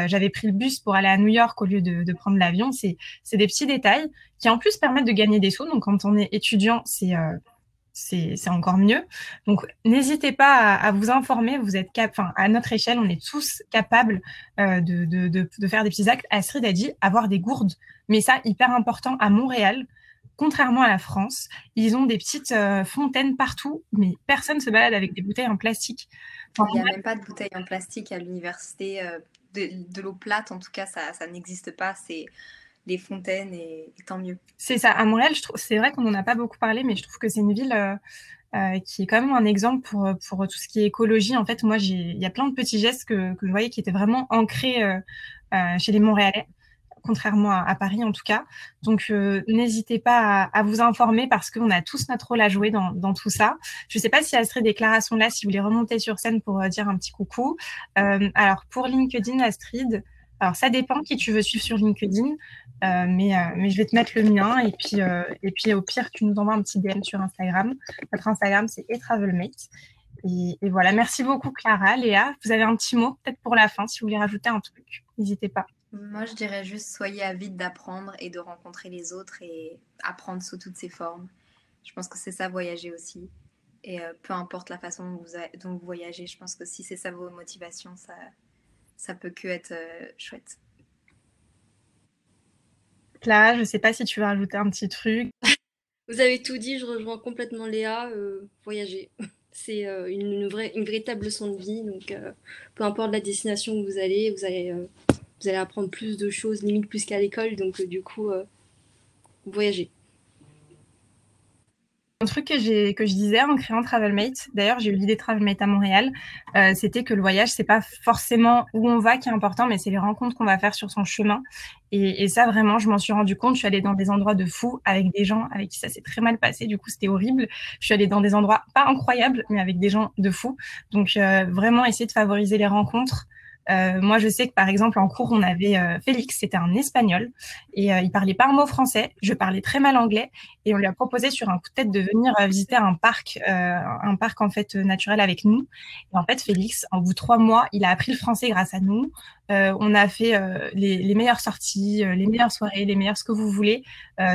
J'avais pris le bus pour aller à New York au lieu de prendre l'avion. C'est des petits détails qui en plus permettent de gagner des sous. Donc, quand on est étudiant, c'est encore mieux. Donc, n'hésitez pas à vous informer. Vous êtes à notre échelle, on est tous capables de faire des petits actes. Astrid a dit avoir des gourdes, mais ça, hyper important à Montréal. Contrairement à la France, ils ont des petites fontaines partout, mais personne se balade avec des bouteilles en plastique. Enfin, il n'y a même pas de bouteilles en plastique à l'université. De l'eau plate, en tout cas, ça n'existe pas. C'est les fontaines et tant mieux. C'est ça. À Montréal, c'est vrai qu'on n'en a pas beaucoup parlé, mais je trouve que c'est une ville qui est quand même un exemple pour tout ce qui est écologie. En fait, moi, il y a plein de petits gestes que je voyais qui étaient vraiment ancrés chez les Montréalais, contrairement à Paris en tout cas. Donc, n'hésitez pas à vous informer parce qu'on a tous notre rôle à jouer dans tout ça. Je ne sais pas si Astrid déclaration là, si vous voulez remonter sur scène pour dire un petit coucou. Alors, pour LinkedIn, Astrid, alors ça dépend qui tu veux suivre sur LinkedIn, mais je vais te mettre le mien et puis au pire, tu nous envoies un petit DM sur Instagram. Notre Instagram, c'est @travelmate. Et voilà, merci beaucoup Clara, Léa. Vous avez un petit mot peut-être pour la fin, si vous voulez rajouter un truc, n'hésitez pas. Moi, je dirais juste soyez avides d'apprendre et de rencontrer les autres et apprendre sous toutes ses formes. Je pense que c'est ça, voyager aussi. Et peu importe la façon dont vous voyagez, je pense que si c'est ça vos motivations, ça peut que être chouette. Clara, je ne sais pas si tu veux rajouter un petit truc. Vous avez tout dit, je rejoins complètement Léa. Voyager, c'est une véritable leçon de vie. Donc, peu importe la destination où vous allez apprendre plus de choses, limite plus qu'à l'école. Donc, du coup, voyager. Un truc que je disais en créant Travelmate, d'ailleurs j'ai eu l'idée de Travelmate à Montréal, c'était que le voyage, c'est pas forcément où on va qui est important, mais c'est les rencontres qu'on va faire sur son chemin. Et ça, vraiment, je m'en suis rendu compte. Je suis allée dans des endroits de fou avec des gens avec qui ça s'est très mal passé. Du coup, c'était horrible. Je suis allée dans des endroits pas incroyables, mais avec des gens de fou. Donc, vraiment, essayer de favoriser les rencontres. Moi, je sais que par exemple en cours, on avait Félix, c'était un Espagnol et il parlait pas un mot français. Je parlais très mal anglais et on lui a proposé sur un coup de tête de venir visiter un parc en fait naturel avec nous. Et en fait, Félix, en bout de 3 mois, il a appris le français grâce à nous. On a fait les meilleures sorties, les meilleures soirées, les meilleures ce que vous voulez.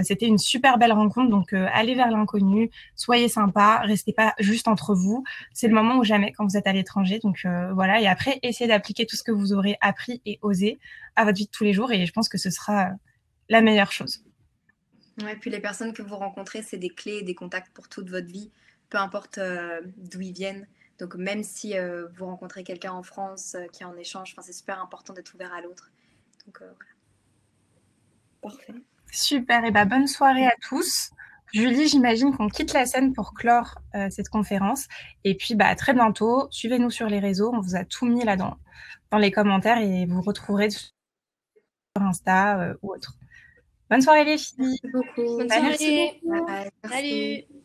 C'était une super belle rencontre. Donc, allez vers l'inconnu, soyez sympa, restez pas juste entre vous. C'est le moment ou jamais quand vous êtes à l'étranger. Donc, voilà. Et après, essayez d'appliquer tout ce que vous aurez appris et osé à votre vie de tous les jours. Et je pense que ce sera la meilleure chose. Ouais, puis les personnes que vous rencontrez, c'est des clés et des contacts pour toute votre vie, peu importe d'où ils viennent. Donc même si vous rencontrez quelqu'un en France qui est en échange, c'est super important d'être ouvert à l'autre. Donc voilà. Parfait. Super, et bonne soirée à tous. Julie, j'imagine qu'on quitte la scène pour clore cette conférence. Et puis à très bientôt. Suivez-nous sur les réseaux. On vous a tout mis là dans les commentaires et vous retrouverez sur Insta ou autre. Bonne soirée les filles. Merci beaucoup. Bonne soirée. Bye bye. Merci. Salut.